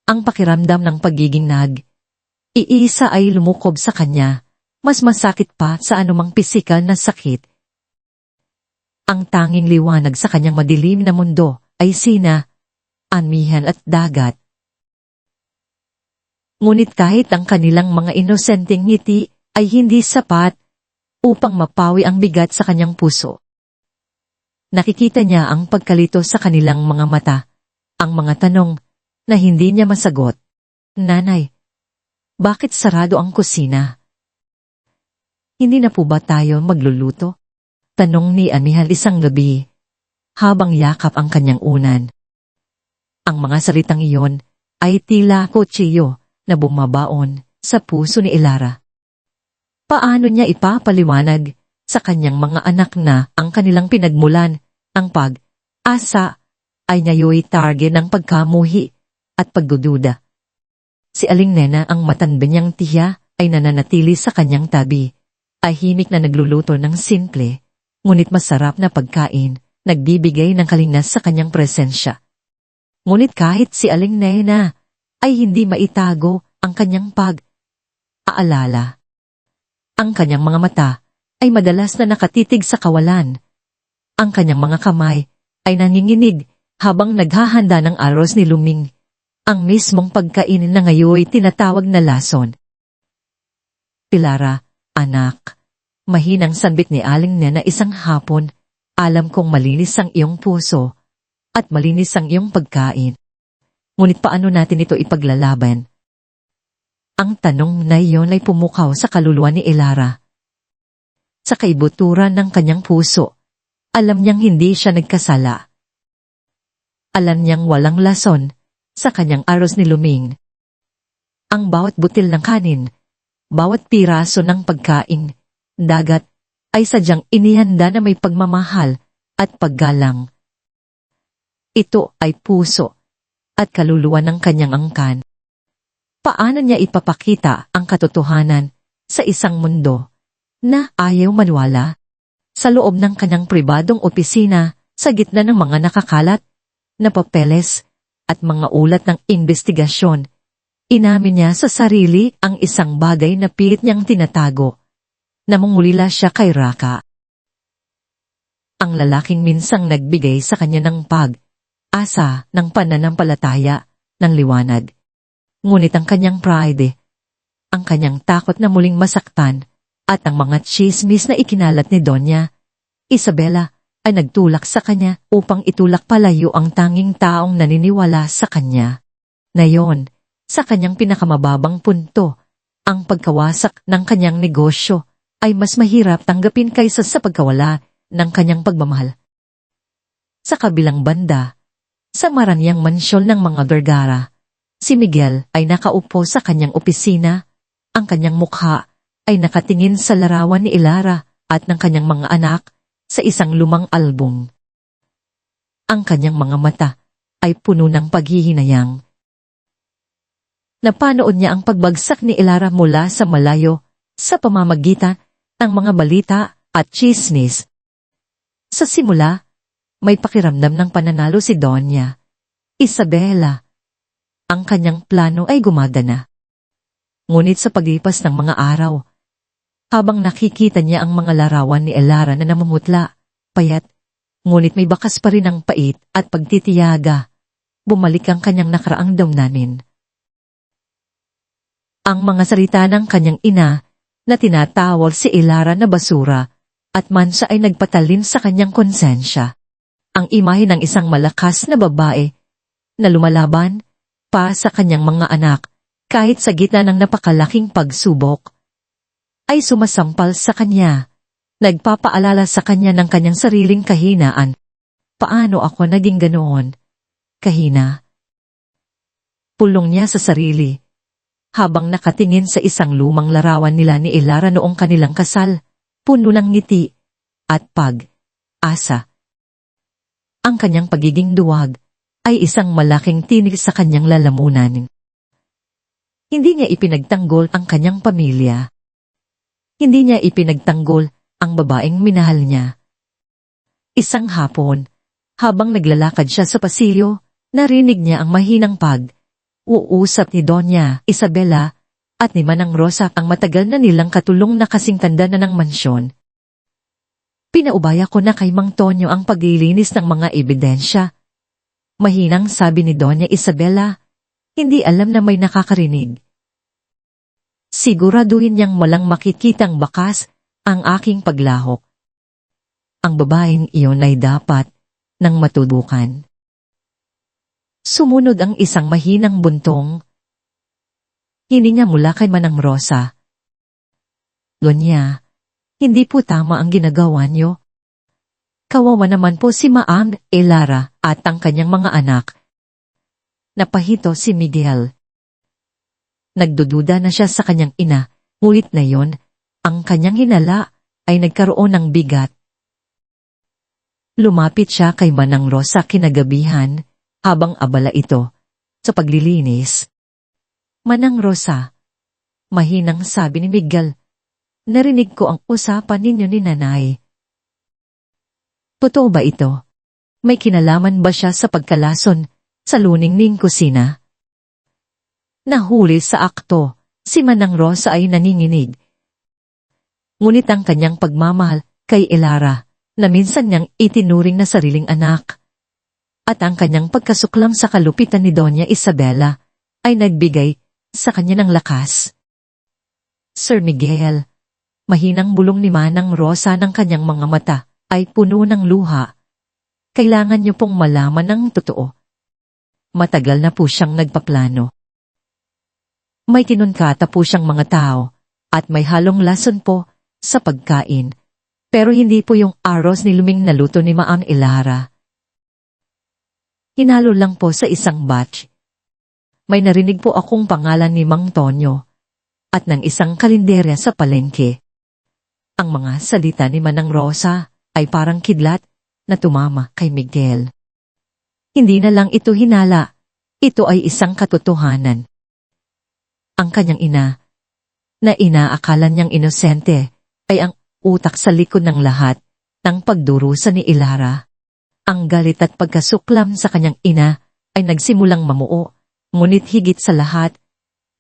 Ang pakiramdam ng pagiging iisa ay lumukob sa kanya, mas masakit pa sa anumang pisikal na sakit. Ang tanging liwanag sa kanyang madilim na mundo ay amihan at dagat. Ngunit kahit ang kanilang mga inosenteng ngiti ay hindi sapat upang mapawi ang bigat sa kanyang puso. Nakikita niya ang pagkalito sa kanilang mga mata, ang mga tanong na hindi niya masagot. Nanay, bakit sarado ang kusina? Hindi na po ba tayo magluluto? Tanong ni Anihal isang gabi, habang yakap ang kanyang unan. Ang mga salitang iyon ay tila kutsiyo na bumabaon sa puso ni Elara. Paano niya ipapaliwanag sa kanyang mga anak na ang kanilang pinagmulan, ang pag-asa, ay ngayoy target ng pagkamuhi at pagdududa? Si Aling Nena, ang matanda niyang tiya, ay nananatili sa kanyang tabi, tahimik na nagluluto ng simple, ngunit masarap na pagkain, nagbibigay ng kalingas sa kanyang presensya. Ngunit kahit si Aling Nena ay hindi maitago ang kanyang pag-aalala. Ang kanyang mga mata ay madalas na nakatitig sa kawalan. Ang kanyang mga kamay ay nanginginig habang naghahanda ng aros ni Luming, ang mismong pagkainin na ngayoy tinatawag na lason. Pilara, anak, mahinang sambit ni Aling Nena isang hapon, alam kong malinis ang iyong puso at malinis ang iyong pagkain. Ngunit paano natin ito ipaglalaban? Ang tanong na iyon ay pumukaw sa kaluluwa ni Elara. Sa kaibuturan ng kanyang puso, alam niyang hindi siya nagkasala. Alam niyang walang lason sa kanyang aros ni Luming. Ang bawat butil ng kanin, bawat piraso ng pagkain, dagat, ay sadyang inihanda na may pagmamahal at paggalang. Ito ay puso at kaluluwa ng kanyang angkan. Paano niya ipapakita ang katotohanan sa isang mundo na ayaw maniwala? Sa loob ng kanyang pribadong opisina, sa gitna ng mga nakakalat na papeles at mga ulat ng investigasyon, inamin niya sa sarili ang isang bagay na pilit niyang tinatago. Namungulila siya kay Raka. Ang lalaking minsang nagbigay sa kanya ng pag-asa, ng pananampalataya, ng liwanag. Ngunit ang kanyang pride, ang kanyang takot na muling masaktan, at ang mga chismis na ikinalat ni Doña Isabela ay nagtulak sa kanya upang itulak palayo ang tanging taong naniniwala sa kanya. Ngayon, sa kanyang pinakamababang punto, ang pagkawasak ng kanyang negosyo ay mas mahirap tanggapin kaysa sa pagkawala ng kanyang pagmamahal. Sa kabilang banda, sa maranyang mansyon ng mga Vergara, si Miguel ay nakaupo sa kanyang opisina, ang kanyang mukha ay nakatingin sa larawan ni Elara at ng kanyang mga anak sa isang lumang album. Ang kanyang mga mata ay puno ng paghihinayang. Napanood niya ang pagbagsak ni Elara mula sa malayo sa pamamagitan ng mga balita at chismis. Sa simula, may pakiramdam ng pananalo si Doña Isabela. Ang kanyang plano ay gumagana. Ngunit sa paglipas ng mga araw, habang nakikita niya ang mga larawan ni Elara na namumutla, payat, Ngunit may bakas pa rin ang pait at pagtitiyaga. Bumalik ang kanyang nakaraang damdamin. Ang mga salita ng kanyang ina na tinatawag si Elara na basura at mansa ay nagpatalin sa kanyang konsensya. Ang imahe ng isang malakas na babae na lumalaban pa sa kanyang mga anak kahit sa gitna ng napakalaking pagsubok ay sumasampal sa kanya. Nagpapaalala sa kanya ng kanyang sariling kahinaan. Paano ako naging ganoon? Kahina. Pulong niya sa sarili. Habang nakatingin sa isang lumang larawan nila ni Elara noong kanilang kasal, puno ng ngiti at pag-asa. Ang kanyang pagiging duwag ay isang malaking tinig sa kanyang lalamunan. Hindi niya ipinagtanggol ang kanyang pamilya. Hindi niya ipinagtanggol ang babaeng minahal niya. Isang hapon, habang naglalakad siya sa pasilyo, narinig niya ang mahinang pag-uusap ni Doña Isabela at ni Manang Rosa ang matagal na nilang katulong na kasing tanda na ng mansyon. Pinaubaya ko na kay Mang Tonyo ang paglilinis ng mga ebidensya. Mahinang sabi ni Doña Isabela, hindi alam na may nakakarinig. Siguraduhin niyang walang makikitang bakas ang aking paglahok. Ang babaeng iyon ay dapat nang matudukan. Sumunod ang isang mahinang buntong. Hininga mula kay Manang Rosa. Donya, hindi po tama ang ginagawa niyo. Kawawa naman po si Maang Elara at ang kanyang mga anak. Napahito si Miguel. Nagdududa na siya sa kanyang ina, ngunit na yon, ang kanyang hinala ay nagkaroon ng bigat. Lumapit siya kay Manang Rosa kinagabihan habang abala ito sa paglilinis. Manang Rosa, mahinang sabi ni Miguel, narinig ko ang usapan ninyo ni Nanay. Totoo ba ito? May kinalaman ba siya sa pagkalason sa luningning kusina? Nahuli sa akto, si Manang Rosa ay naninginig. Ngunit ang kanyang pagmamahal kay Elara, na minsan niyang itinuring na sariling anak, at ang kanyang pagkasuklam sa kalupitan ni Doña Isabela, ay nagbigay sa kanya ng lakas. Sir Miguel, mahinang bulong ni Manang Rosa ng kanyang mga mata, ay puno ng luha. Kailangan niyo pong malaman ang totoo. Matagal na po siyang nagpaplano. May tinunkata po siyang mga tao, at may halong lason po sa pagkain, pero hindi po yung arroz ni Luming na luto ni Maang Elara. Hinalo lang po sa isang batch. May narinig po akong pangalan ni Mang Tonyo, at ng isang kalenderya sa palengke. Ang mga salita ni Manang Rosa ay parang kidlat na tumama kay Miguel. Hindi na lang ito hinala, ito ay isang katotohanan. Ang kanyang ina, na inaakala niyang inosente, ay ang utak sa likod ng lahat ng pagdurusa ni Elara. Ang galit at pagkasuklam sa kanyang ina ay nagsimulang mamuo, ngunit higit sa lahat,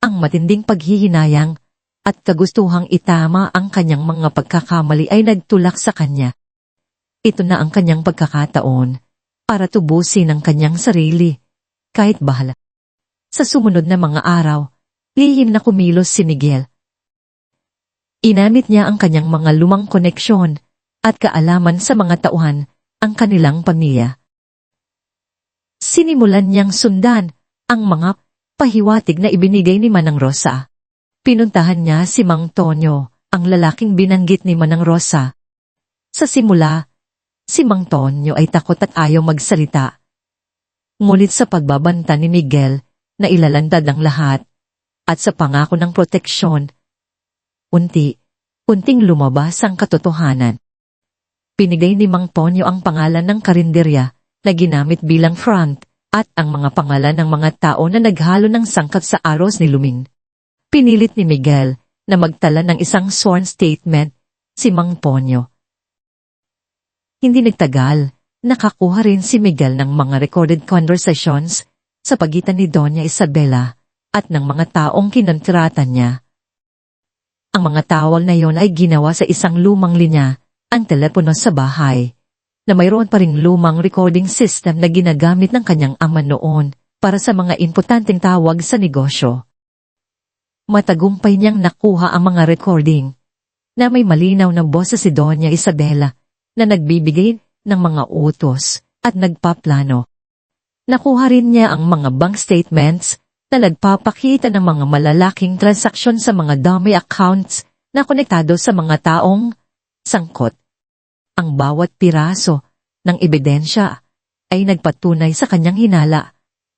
ang matinding paghihinayang at kagustuhang itama ang kanyang mga pagkakamali ay nagtulak sa kanya. Ito na ang kanyang pagkakataon para tubusin ang kanyang sarili, kahit bahala. Sa sumunod na mga araw, lihim na kumilos si Miguel. Inamit niya ang kanyang mga lumang koneksyon at kaalaman sa mga tauhan ang kanilang pamilya. Sinimulan niyang sundan ang mga pahiwatig na ibinigay ni Manang Rosa. Pinuntahan niya si Mang Tonyo, ang lalaking binanggit ni Manang Rosa. Sa simula, si Mang Tonyo ay takot at ayaw magsalita. Ngunit sa pagbabanta ni Miguel na ilalandad ang lahat at sa pangako ng proteksyon, unti-unting lumabas ang katotohanan. Pinigay ni Mang Tonyo ang pangalan ng karinderya na ginamit bilang front at ang mga pangalan ng mga tao na naghalo ng sangkap sa arroz ni Luming. Pinilit ni Miguel na magtala ng isang sworn statement si Mang Tonyo. Hindi nagtagal, nakakuha rin si Miguel ng mga recorded conversations sa pagitan ni Doña Isabela at ng mga taong kinontratan niya. Ang mga tawag na yon ay ginawa sa isang lumang linya, ang telepono sa bahay. na mayroon pa ring lumang recording system na ginagamit ng kanyang ama noon para sa mga importanteng tawag sa negosyo. Matagumpay niyang nakuha ang mga recording na may malinaw na boses si Doña Isabela na nagbibigay ng mga utos at nagpaplano. Nakuha rin niya ang mga bank statements na nagpapakita ng mga malalaking transaksyon sa mga dummy accounts na konektado sa mga taong sangkot. Ang bawat piraso ng ebidensya ay nagpatunay sa kanyang hinala,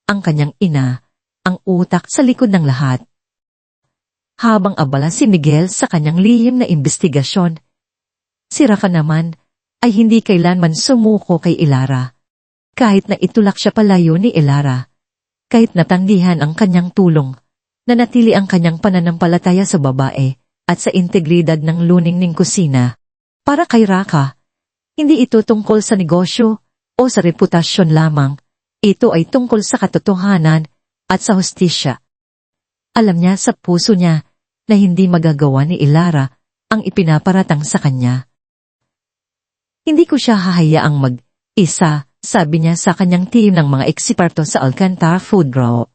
ang kanyang ina, ang utak sa likod ng lahat. Habang abala si Miguel sa kanyang lihim na investigasyon, si Rafa naman ay hindi kailanman sumuko kay Ilara. Kahit na itulak siya palayo ni Ilara, kahit natanggihan ang kanyang tulong, nanatili ang kanyang pananampalataya sa babae at sa integridad ng luningning kusina. Para kay Raka, hindi ito tungkol sa negosyo o sa reputasyon lamang. Ito ay tungkol sa katotohanan at sa hustisya. Alam niya sa puso niya na hindi magagawa ni Ilara ang ipinaparatang sa kanya. Hindi ko siya hahayaang mag-isa, sabi niya sa kanyang team ng mga eksperto sa Alcantara Food Group.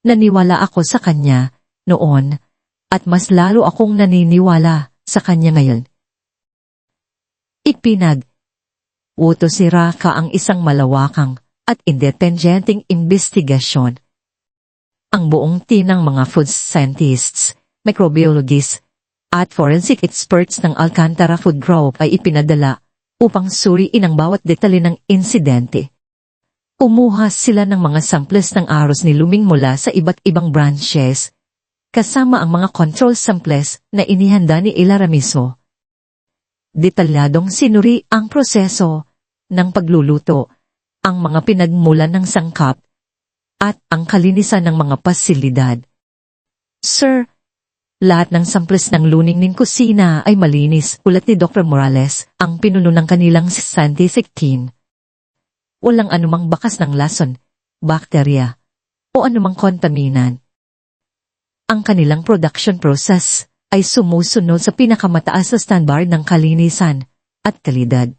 Naniwala ako sa kanya noon at mas lalo akong naniniwala sa kanya ngayon. Ipinag-utos si Raka ang isang malawakang at independenteng investigasyon. Ang buong team ng mga food scientists, microbiologists, at forensic experts ng Alcantara Food Group ay ipinadala upang suriin ang bawat detalye ng insidente. Kumuha sila ng mga samples ng aros ni Luming mula sa iba't ibang branches, kasama ang mga control samples na inihanda ni Ilara mismo. Detalyadong sinuri ang proseso ng pagluluto, ang mga pinagmulan ng sangkap, at ang kalinisan ng mga pasilidad. Sir, lahat ng samples ng luningning kusina ay malinis, ulat ni Dr. Morales, ang pinuno ng kanilang scientific team. Walang anumang bakas ng lason, bakterya, o anumang kontaminan. Ang kanilang production process ay sumusunod sa pinakamataas na standard ng kalinisan at kalidad.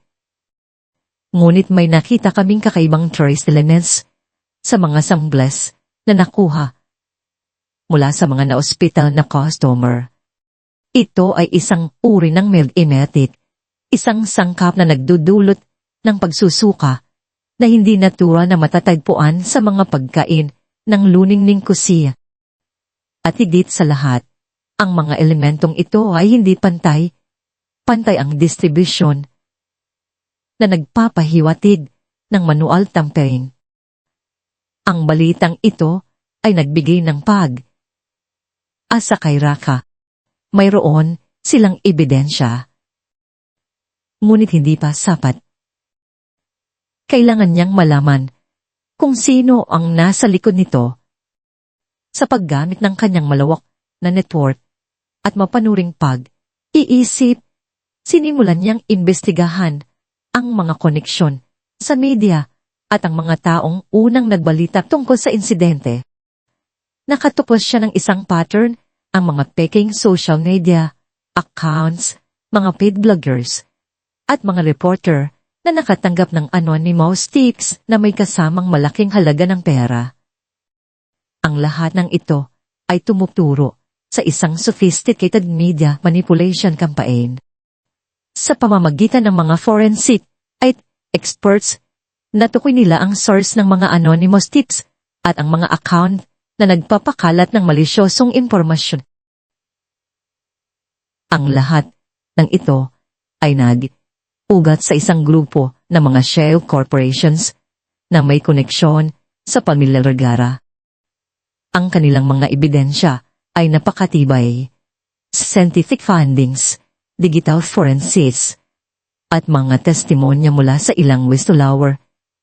Ngunit may nakita kaming kakaibang trace elements sa mga samples na nakuha mula sa mga na-ospital na customer. Ito ay isang uri ng mild emetic, isang sangkap na nagdudulot ng pagsusuka na hindi natural na matatagpuan sa mga pagkain ng luningning kusina. At higit sa lahat, ang mga elementong ito ay hindi pantay ang distribution na nagpapahiwatig ng manual tampering. Ang balitang ito ay nagbigay ng asa kay Raka. Mayroon silang ebidensya. Ngunit hindi pa sapat. Kailangan niyang malaman kung sino ang nasa likod nito sa paggamit ng kanyang malawak na network at mapanuring pag-iisip. Sinimulan niyang imbestigahan ang mga koneksyon sa media at ang mga taong unang nagbalita tungkol sa insidente. Nakatupos siya ng isang pattern, ang mga peking social media accounts, mga paid bloggers, at mga reporter na nakatanggap ng anonymous tips na may kasamang malaking halaga ng pera. Ang lahat ng ito ay tumuturo sa isang sophisticated media manipulation campaign. Sa pamamagitan ng mga forensic at experts, natukoy nila ang source ng mga anonymous tips at ang mga account na nagpapakalat ng malisyosong impormasyon. Ang lahat ng ito ay nag-ugat sa isang grupo ng mga shell corporations na may koneksyon sa pamilya Vergara. Ang kanilang mga ebidensya ay napakatibay, scientific findings, digital forensics, at mga testimonya mula sa ilang whistleblower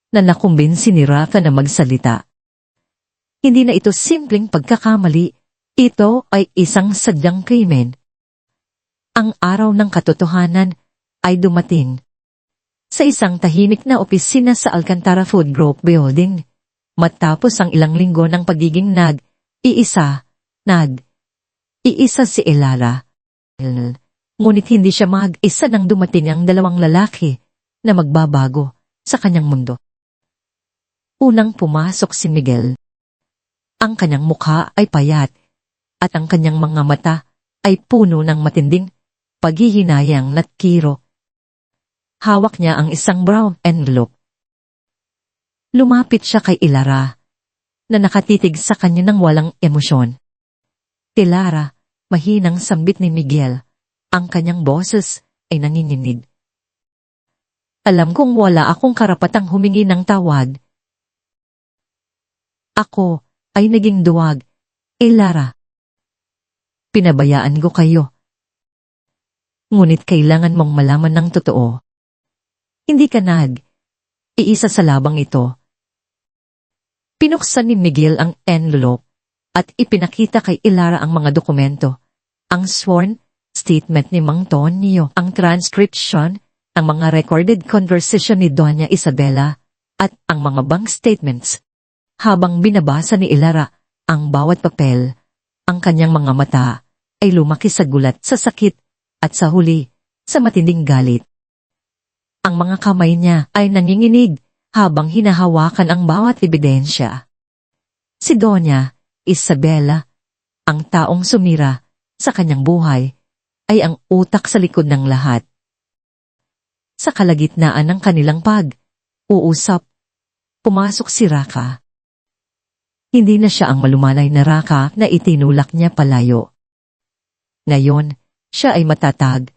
na nakumbinsi ni Raka na magsalita. Hindi na ito simpleng pagkakamali, ito ay isang sadyang krimen. Ang araw ng katotohanan ay dumating. Sa isang tahimik na opisina sa Alcantara Food Group Building, matapos ang ilang linggo ng pagiging nag-iisa si Ilara. Ngunit hindi siya mag-isa nang dumating ang dalawang lalaki na magbabago sa kanyang mundo. Unang pumasok si Miguel. Ang kanyang mukha ay payat at ang kanyang mga mata ay puno ng matinding paghihinayang at kiro. Hawak niya ang isang brown envelope. Lumapit siya kay Ilara, na nakatitig sa kanya ng walang emosyon. Ilara, mahinang sambit ni Miguel, ang kanyang boses ay nanginginig. Alam kong wala akong karapatang humingi ng tawad. Ako ay naging duwag, Ilara. Pinabayaan ko kayo. Ngunit kailangan mong malaman ng totoo. Hindi ka iisa sa labang ito. Pinuksan ni Miguel ang envelope at ipinakita kay Ilara ang mga dokumento, ang sworn statement ni Mang Tonio, ang transcription, ang mga recorded conversation ni Doña Isabela, at ang mga bank statements. Habang binabasa ni Ilara ang bawat papel, ang kanyang mga mata ay lumaki sa gulat, sa sakit, at sa huli, sa matinding galit. Ang mga kamay niya ay nanginginig habang hinahawakan ang bawat ebidensya. Si Doña Isabela, ang taong sumira sa kanyang buhay, ay ang utak sa likod ng lahat. Sa kalagitnaan ng kanilang pag-uusap, pumasok si Raka. Hindi na siya ang malumanay na Raka na itinulak niya palayo. Ngayon, siya ay matatag,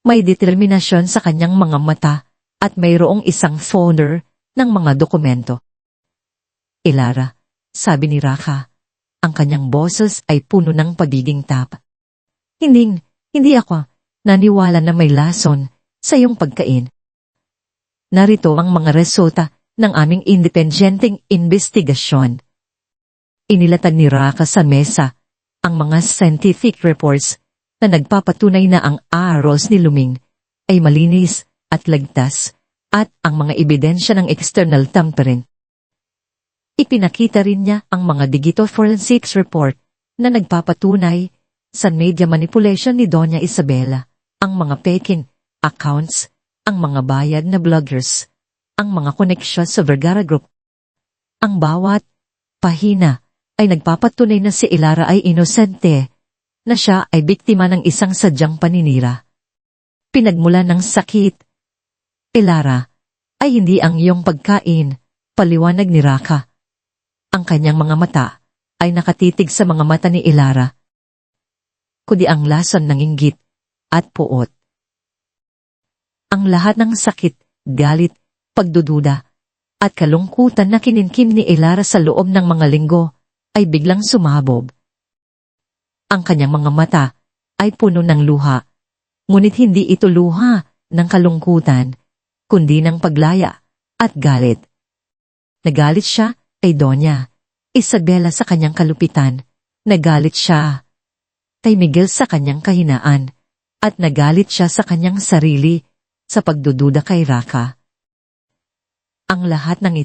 may determinasyon sa kanyang mga mata, at mayroong isang folder ng mga dokumento. Ilara, sabi ni Raka, ang kanyang boses ay puno ng pagiging tap. Hindi ako naniwala na may lason sa iyong pagkain. Narito ang mga resulta ng aming independenteng investigasyon. Inilatag ni Raka sa mesa ang mga scientific reports na nagpapatunay na ang arrows ni Luming ay malinis at ligtas, at ang mga ebidensya ng external tampering. Ipinakita rin niya ang mga digital forensics report na nagpapatunay sa media manipulation ni Doña Isabela, ang mga peking accounts, ang mga bayad na bloggers, ang mga koneksyon sa Vergara Group. Ang bawat pahina ay nagpapatunay na si Ilara ay inosente, na siya ay biktima ng isang sadyang paninira. Pinagmula ng sakit, Ilara, ay hindi ang iyong pagkain, paliwanag ni Raka. Ang kanyang mga mata ay nakatitig sa mga mata ni Ilara, kundi ang lason ng inggit at puot. Ang lahat ng sakit, galit, pagdududa, at kalungkutan na kininkim ni Ilara sa loob ng mga linggo ay biglang sumabog. Ang kanyang mga mata ay puno ng luha, ngunit hindi ito luha ng kalungkutan, kundi ng paglaya at galit. Nagalit siya kay Doña Isabela sa kanyang kalupitan, nagalit siya kay Miguel sa kanyang kahinaan, at nagalit siya sa kanyang sarili sa pagdududa kay Raka. Ang lahat ng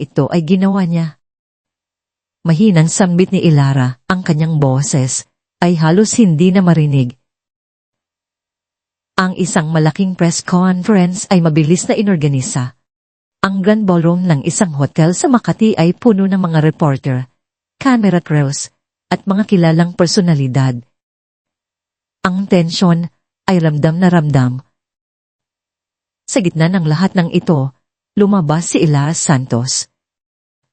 ito ay ginawa niya. Mahinang sambit ni Ilara, ang kanyang boses ay halos hindi na marinig. Ang isang malaking press conference ay mabilis na inorganisa. Ang grand ballroom ng isang hotel sa Makati ay puno ng mga reporter, camera crews, at mga kilalang personalidad. Ang tensyon ay ramdam na ramdam. Sa gitna ng lahat ng ito, lumabas si Ilara Santos.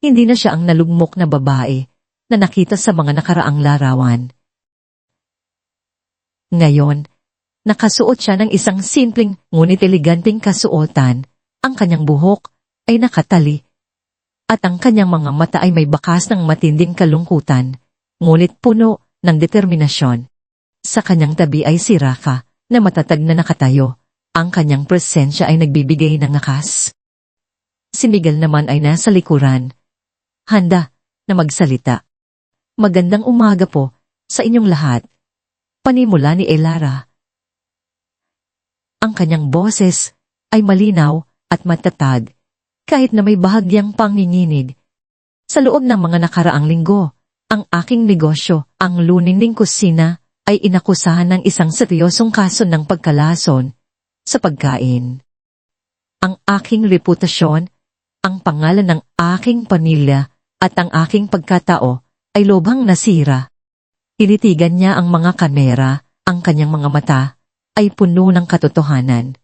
Hindi na siya ang nalugmok na babae na nakita sa mga nakaraang larawan. Ngayon, nakasuot siya ng isang simpleng ngunit eleganteng kasuotan, ang kanyang buhok ay nakatali, at ang kanyang mga mata ay may bakas ng matinding kalungkutan, ngunit puno ng determinasyon. Sa kanyang tabi ay si Raka, na matatag na nakatayo, ang kanyang presensya ay nagbibigay ng lakas. Si Miguel naman ay nasa likuran, handa na magsalita. Magandang umaga po sa inyong lahat. Panimula ni Ilara. Ang kanyang boses ay malinaw at matatag, kahit na may bahagyang panginginig. Sa loob ng mga nakaraang linggo, ang aking negosyo, ang Luningning Kusina, ay inakusahan ng isang seryosong kaso ng pagkalason sa pagkain. Ang aking reputasyon, ang pangalan ng aking pamilya at ang aking pagkatao ay lubhang nasira. Tinitigan niya ang mga kamera, ang kanyang mga mata ay puno ng katotohanan.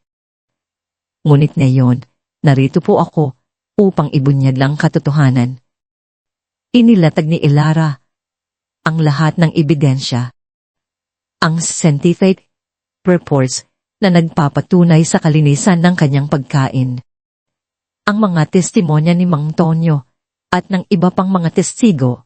Ngunit ngayon, narito po ako upang ibunyag lang katotohanan. Inilatag ni Ilara ang lahat ng ebidensya. Ang scientific reports na nagpapatunay sa kalinisan ng kanyang pagkain. Ang mga testimonya ni Mang Tonyo at ng iba pang mga testigo.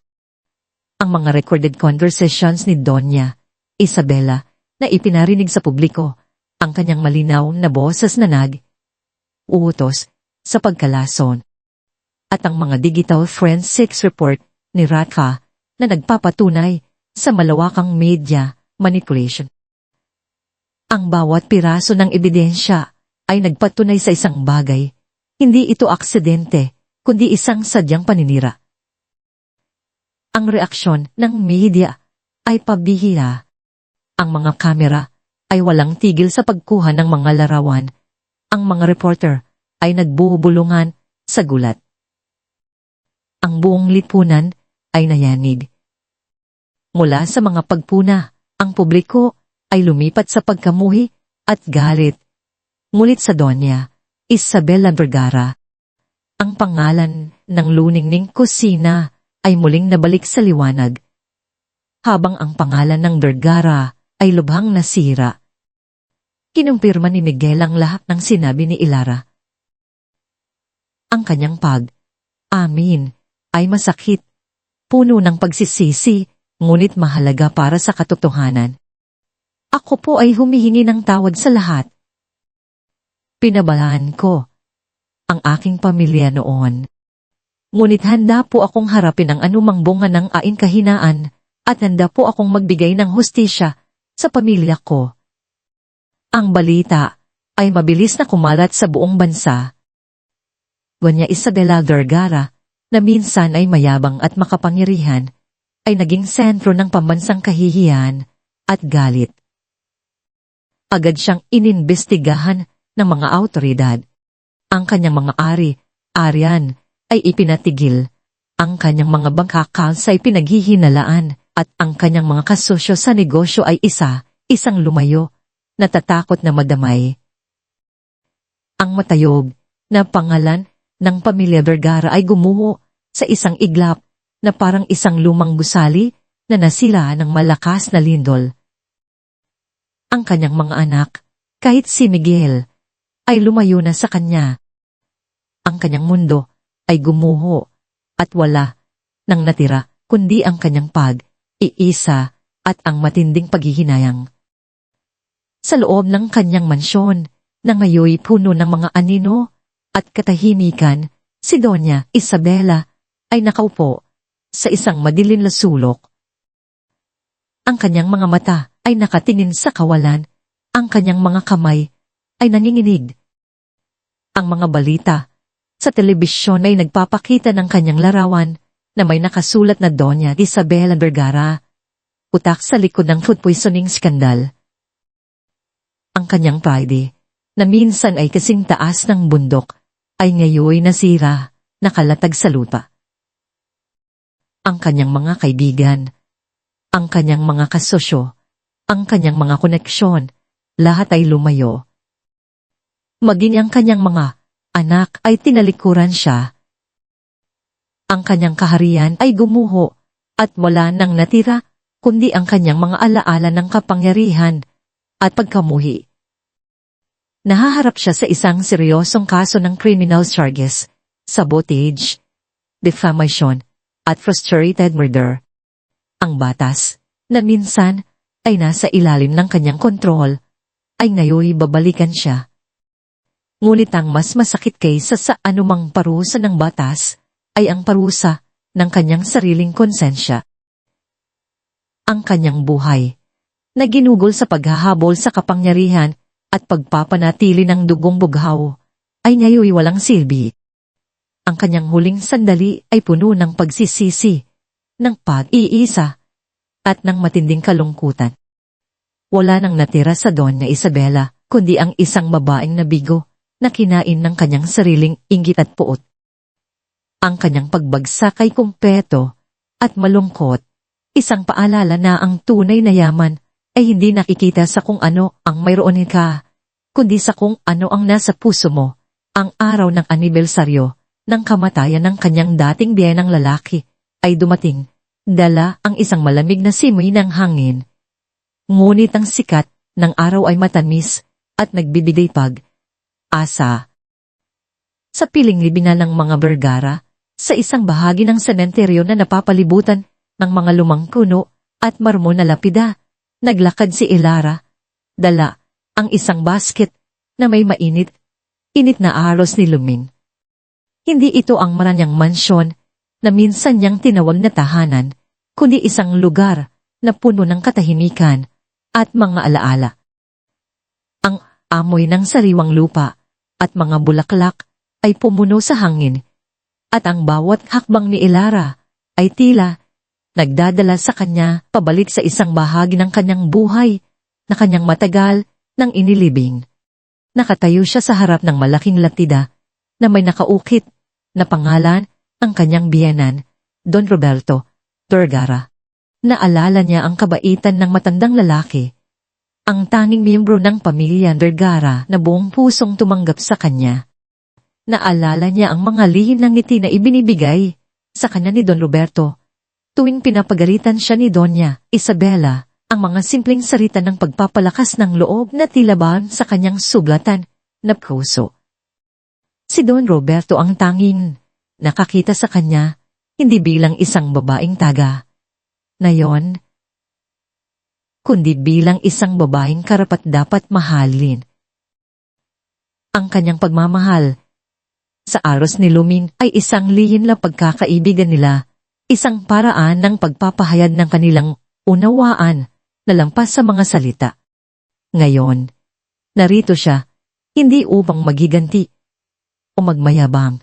Ang mga recorded conversations ni Doña Isabela na ipinarinig sa publiko, ang kanyang malinaw na boses na nag-uutos sa pagkalason. At ang mga digital forensics report ni Ratca na nagpapatunay sa malawakang media manipulation. Ang bawat piraso ng ebidensya ay nagpatunay sa isang bagay. Hindi ito aksidente, kundi isang sadyang paninira. Ang reaksyon ng media ay pabihira. Ang mga kamera ay walang tigil sa pagkuha ng mga larawan. Ang mga reporter ay nagbuhubulungan sa gulat. Ang buong lipunan ay nayanig. Mula sa mga pagpuna, ang publiko ay lumipat sa pagkamuhi at galit. Ngunit sa Doña Isabela Vergara, ang pangalan ng luningning kusina ay muling nabalik sa liwanag. Habang ang pangalan ng Vergara ay lubhang nasira. Kinumpirma ni Miguel ang lahat ng sinabi ni Ilara. Ang kanyang pag-amin ay masakit, puno ng pagsisisi, ngunit mahalaga para sa katotohanan. Ako po ay humihingi ng tawad sa lahat. Pinabalaan ko ang aking pamilya noon. Ngunit handa po akong harapin ang anumang bunga ng aing kahinaan at handa po akong magbigay ng hustisya sa pamilya ko. Ang balita ay mabilis na kumalat sa buong bansa. Doña Isabela Vergara, na minsan ay mayabang at makapangyarihan, ay naging sentro ng pambansang kahihiyan at galit. Agad siyang inimbestigahan ng mga awtoridad. Ang kanyang mga ari-arian ay ipinatigil, ang kanyang mga bangkakals ay pinaghihinalaan, at ang kanyang mga kasosyo sa negosyo ay isang lumayo, natatakot na madamay. Ang matayog na pangalan ng pamilya Vergara ay gumuho sa isang iglap na parang isang lumang gusali na nasila ng malakas na lindol. Ang kanyang mga anak, kahit si Miguel, ay lumayo na sa kanya. Ang kanyang mundo ay gumuho at wala nang natira kundi ang kanyang pag-iisa at ang matinding paghihinayang. Sa loob ng kanyang mansyon, na ngayoy puno ng mga anino at katahimikan, si Doña Isabela ay nakaupo sa isang madilim na sulok. Ang kanyang mga mata ay nakatingin sa kawalan, ang kanyang mga kamay ay nanginginig. Ang mga balita sa telebisyon ay nagpapakita ng kanyang larawan na may nakasulat na Doña Isabela Vergara, utak sa likod ng food poisoning scandal. Ang kanyang pride, na minsan ay kasing taas ng bundok, ay ngayoy nasira, nakalatag sa lupa. Ang kanyang mga kaibigan, ang kanyang mga kasosyo, ang kanyang mga koneksyon, lahat ay lumayo. Maging ang kanyang mga anak ay tinalikuran siya. Ang kanyang kaharian ay gumuho at wala nang natira kundi ang kanyang mga alaala ng kapangyarihan at pagkamuhi. Nahaharap siya sa isang seryosong kaso ng criminal charges, sabotage, defamation, at frustrated murder. Ang batas, na minsan ay nasa ilalim ng kanyang kontrol, ay ngayoy babalikan siya. Ngunit ang mas masakit kaysa sa anumang parusa ng batas, ay ang parusa ng kanyang sariling konsensya. Ang kanyang buhay, na ginugol sa paghahabol sa kapangyarihan at pagpapanatili ng dugong bughaw, ay ngayoy walang silbi. Ang kanyang huling sandali ay puno ng pagsisisi, ng pag-iisa, at ng matinding kalungkutan. Wala nang natira sa Doña Isabela kundi ang isang babaeng nabigo na kinain ng kanyang sariling inggit at puot. Ang kanyang pagbagsak ay kumpeto at malungkot, isang paalala na ang tunay na yaman ay hindi nakikita sa kung ano ang mayroon ka, kundi sa kung ano ang nasa puso mo. Ang araw ng anibersaryo ng kamatayan ng kanyang dating biyenang lalaki ay dumating, dala ang isang malamig na simoy ng hangin. Ngunit ang sikat ng araw ay matamis at nagbibigay pag-asa. Sa piling libina ng mga Bergara, sa isang bahagi ng sementeryo na napapalibutan ng mga lumang kuno at marmo na lapida, naglakad si Elara. Dala ang isang basket na may init na aros ni Luming. Hindi ito ang maranyang mansyon na minsan niyang tinawag na tahanan, kundi isang lugar na puno ng katahimikan at mga alaala. Ang amoy ng sariwang lupa at mga bulaklak ay pumuno sa hangin, at ang bawat hakbang ni Elara ay tila nagdadala sa kanya pabalik sa isang bahagi ng kanyang buhay na kanyang matagal nang inilibing. Nakatayo siya sa harap ng malaking latida na may nakaukit na pangalan ng kanyang biyenan, Don Roberto Vergara. Naalala niya ang kabaitan ng matandang lalaki, ang tanging miyembro ng pamilya Vergara na buong pusong tumanggap sa kanya. Naalala niya ang mga lihim ng ngiti na ibinibigay sa kanya ni Don Roberto tuwing pinapagalitan siya ni Doña Isabela, ang mga simpleng salita ng pagpapalakas ng loob na tilaban sa kanyang sublatan na puso. Si Don Roberto ang tanging nakakita sa kanya, hindi bilang isang babaeng taga na yon, kundi bilang isang babaeng karapat-dapat mahalin. Ang kanyang pagmamahal sa aros ni Luming ay isang lihim na pagkakaibigan nila, isang paraan ng pagpapahayag ng kanilang unawaan na lampas sa mga salita. Ngayon, narito siya, hindi upang magiganti o magmayabang,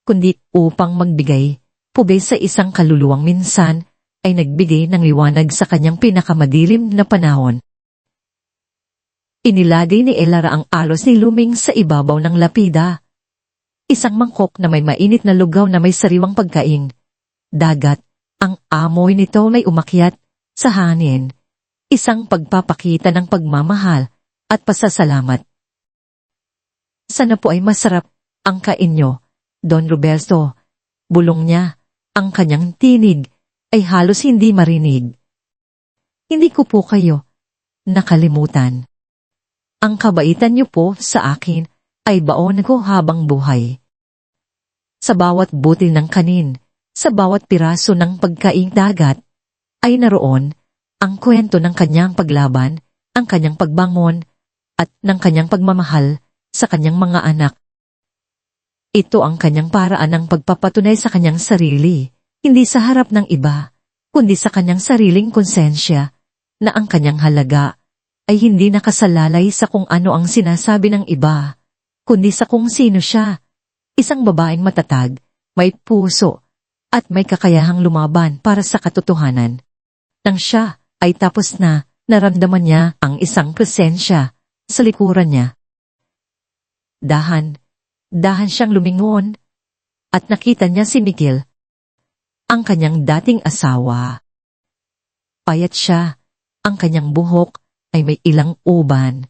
kundi upang magbigay pugay sa isang kaluluwang minsan ay nagbigay ng liwanag sa kanyang pinakamadilim na panahon. Inilagay ni Elara ang aros ni Luming sa ibabaw ng lapida. Isang mangkok na may mainit na lugaw na may sariwang pagkain. Dagat, ang amoy nito may umakyat sa hangin. Isang pagpapakita ng pagmamahal at pasasalamat. Sana po ay masarap ang kain nyo, Don Roberto. Bulong niya, ang kanyang tinig ay halos hindi marinig. Hindi ko po kayo nakalimutan. Ang kabaitan niyo po sa akin ay baon ko habang buhay. Sa bawat butil ng kanin, sa bawat piraso ng pagkaing dagat, ay naroon ang kwento ng kanyang paglaban, ang kanyang pagbangon, at ng kanyang pagmamahal sa kanyang mga anak. Ito ang kanyang paraan ng pagpapatunay sa kanyang sarili, hindi sa harap ng iba, kundi sa kanyang sariling konsensya, na ang kanyang halaga ay hindi nakasalalay sa kung ano ang sinasabi ng iba, kundi sa kung sino siya, isang babaeng matatag, may puso, at may kakayahang lumaban para sa katotohanan. Nang siya ay tapos na, naramdaman niya ang isang presensya sa likuran niya. Dahan siyang lumingon, at nakita niya si Miguel, ang kanyang dating asawa. Payat siya, ang kanyang buhok ay may ilang uban,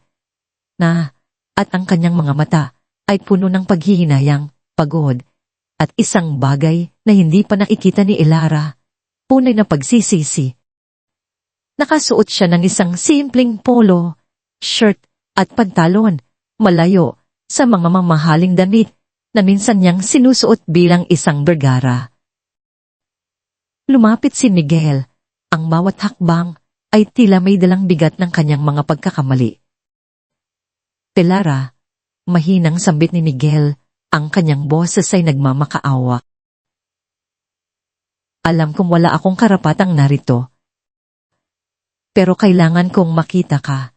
at ang kanyang mga mata ay puno ng paghihinayang, pagod, at isang bagay na hindi pa nakikita ni Elara, punay na pagsisisi. Nakasuot siya ng isang simpleng polo, shirt at pantalon, malayo sa mga mamahaling damit na minsan niyang sinusuot bilang isang Bergara. Lumapit si Miguel, ang bawat hakbang ay tila may dalang bigat ng kanyang mga pagkakamali. Elara, mahinang sambit ni Miguel, ang kanyang boses ay nagmamakaawa. Alam kong wala akong karapatang narito. Pero kailangan kong makita ka.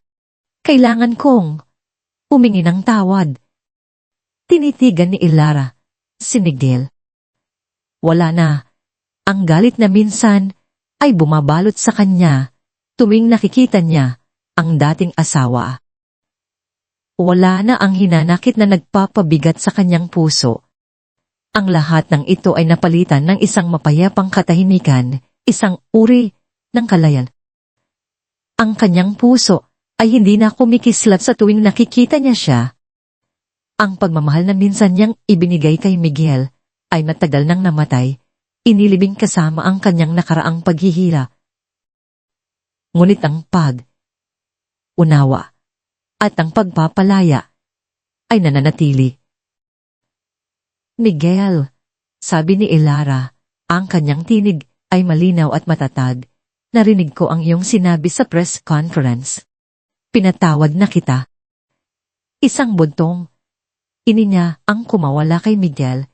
Kailangan kong humingi ng tawad. Tinitigan ni Elara si Miguel. Wala na. Ang galit na minsan ay bumabalot sa kanya tuwing nakikita niya ang dating asawa. Wala na ang hinanakit na nagpapabigat sa kanyang puso. Ang lahat ng ito ay napalitan ng isang mapayapang katahimikan, isang uri ng kalayan. Ang kanyang puso ay hindi na kumikislap sa tuwing nakikita niya siya. Ang pagmamahal na minsan niyang ibinigay kay Miguel ay matagal nang namatay, inilibing kasama ang kanyang nakaraang paghihirap. Ngunit ang unawa at ang pagpapalaya ay nananatili. Miguel, sabi ni Elara, ang kanyang tinig ay malinaw at matatag. Narinig ko ang iyong sinabi sa press conference. Pinatawad na kita. Isang buntong. Niya ang kumawala kay Miguel.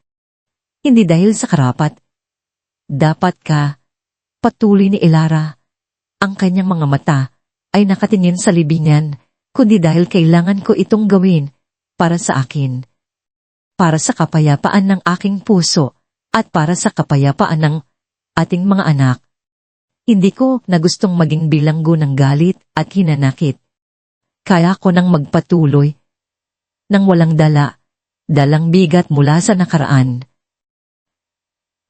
Hindi dahil sa karapat. Dapat ka, patuloy ni Elara. Ang kanyang mga mata ay nakatingin sa libingan, kundi dahil kailangan ko itong gawin para sa akin. Para sa kapayapaan ng aking puso at para sa kapayapaan ng ating mga anak. Hindi ko na gustong maging bilanggo ng galit at hinanakit. Kaya ko nang magpatuloy nang walang dalang bigat mula sa nakaraan.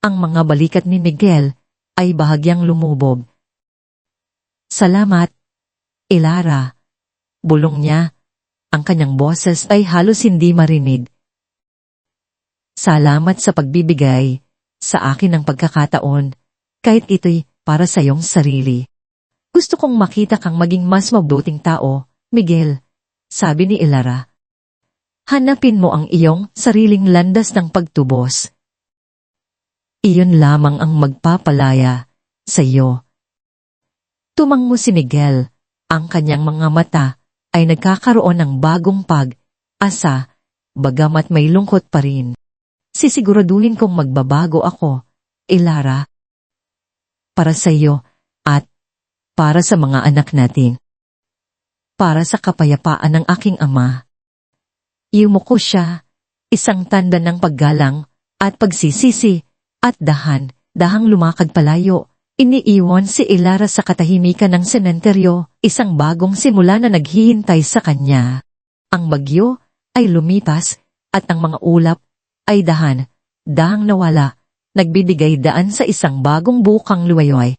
Ang mga balikat ni Miguel ay bahagyang lumubog. Salamat, Elara. Bulong niya. Ang kanyang boses ay halos hindi marinig. Salamat sa pagbibigay sa akin ng pagkakataon, kahit ito'y para sa iyong sarili. Gusto kong makita kang maging mas mabuting tao, Miguel, sabi ni Elara. Hanapin mo ang iyong sariling landas ng pagtubos. Iyon lamang ang magpapalaya sa iyo. Tumango si Miguel, ang kanyang mga mata ay nagkakaroon ng bagong pag-asa, bagamat may lungkot pa rin. Sisiguraduhin kong magbabago ako, Elara. Para sa iyo at para sa mga anak natin. Para sa kapayapaan ng aking ama. Yumuko siya, isang tanda ng paggalang at pagsisisi at dahang lumakad palayo. Iniiwan si Elara sa katahimikan ng sementeryo, isang bagong simula na naghihintay sa kanya. Ang bagyo ay lumipas at ang mga ulap ay dahang nawala, nagbibigay daan sa isang bagong bukang luwayoy.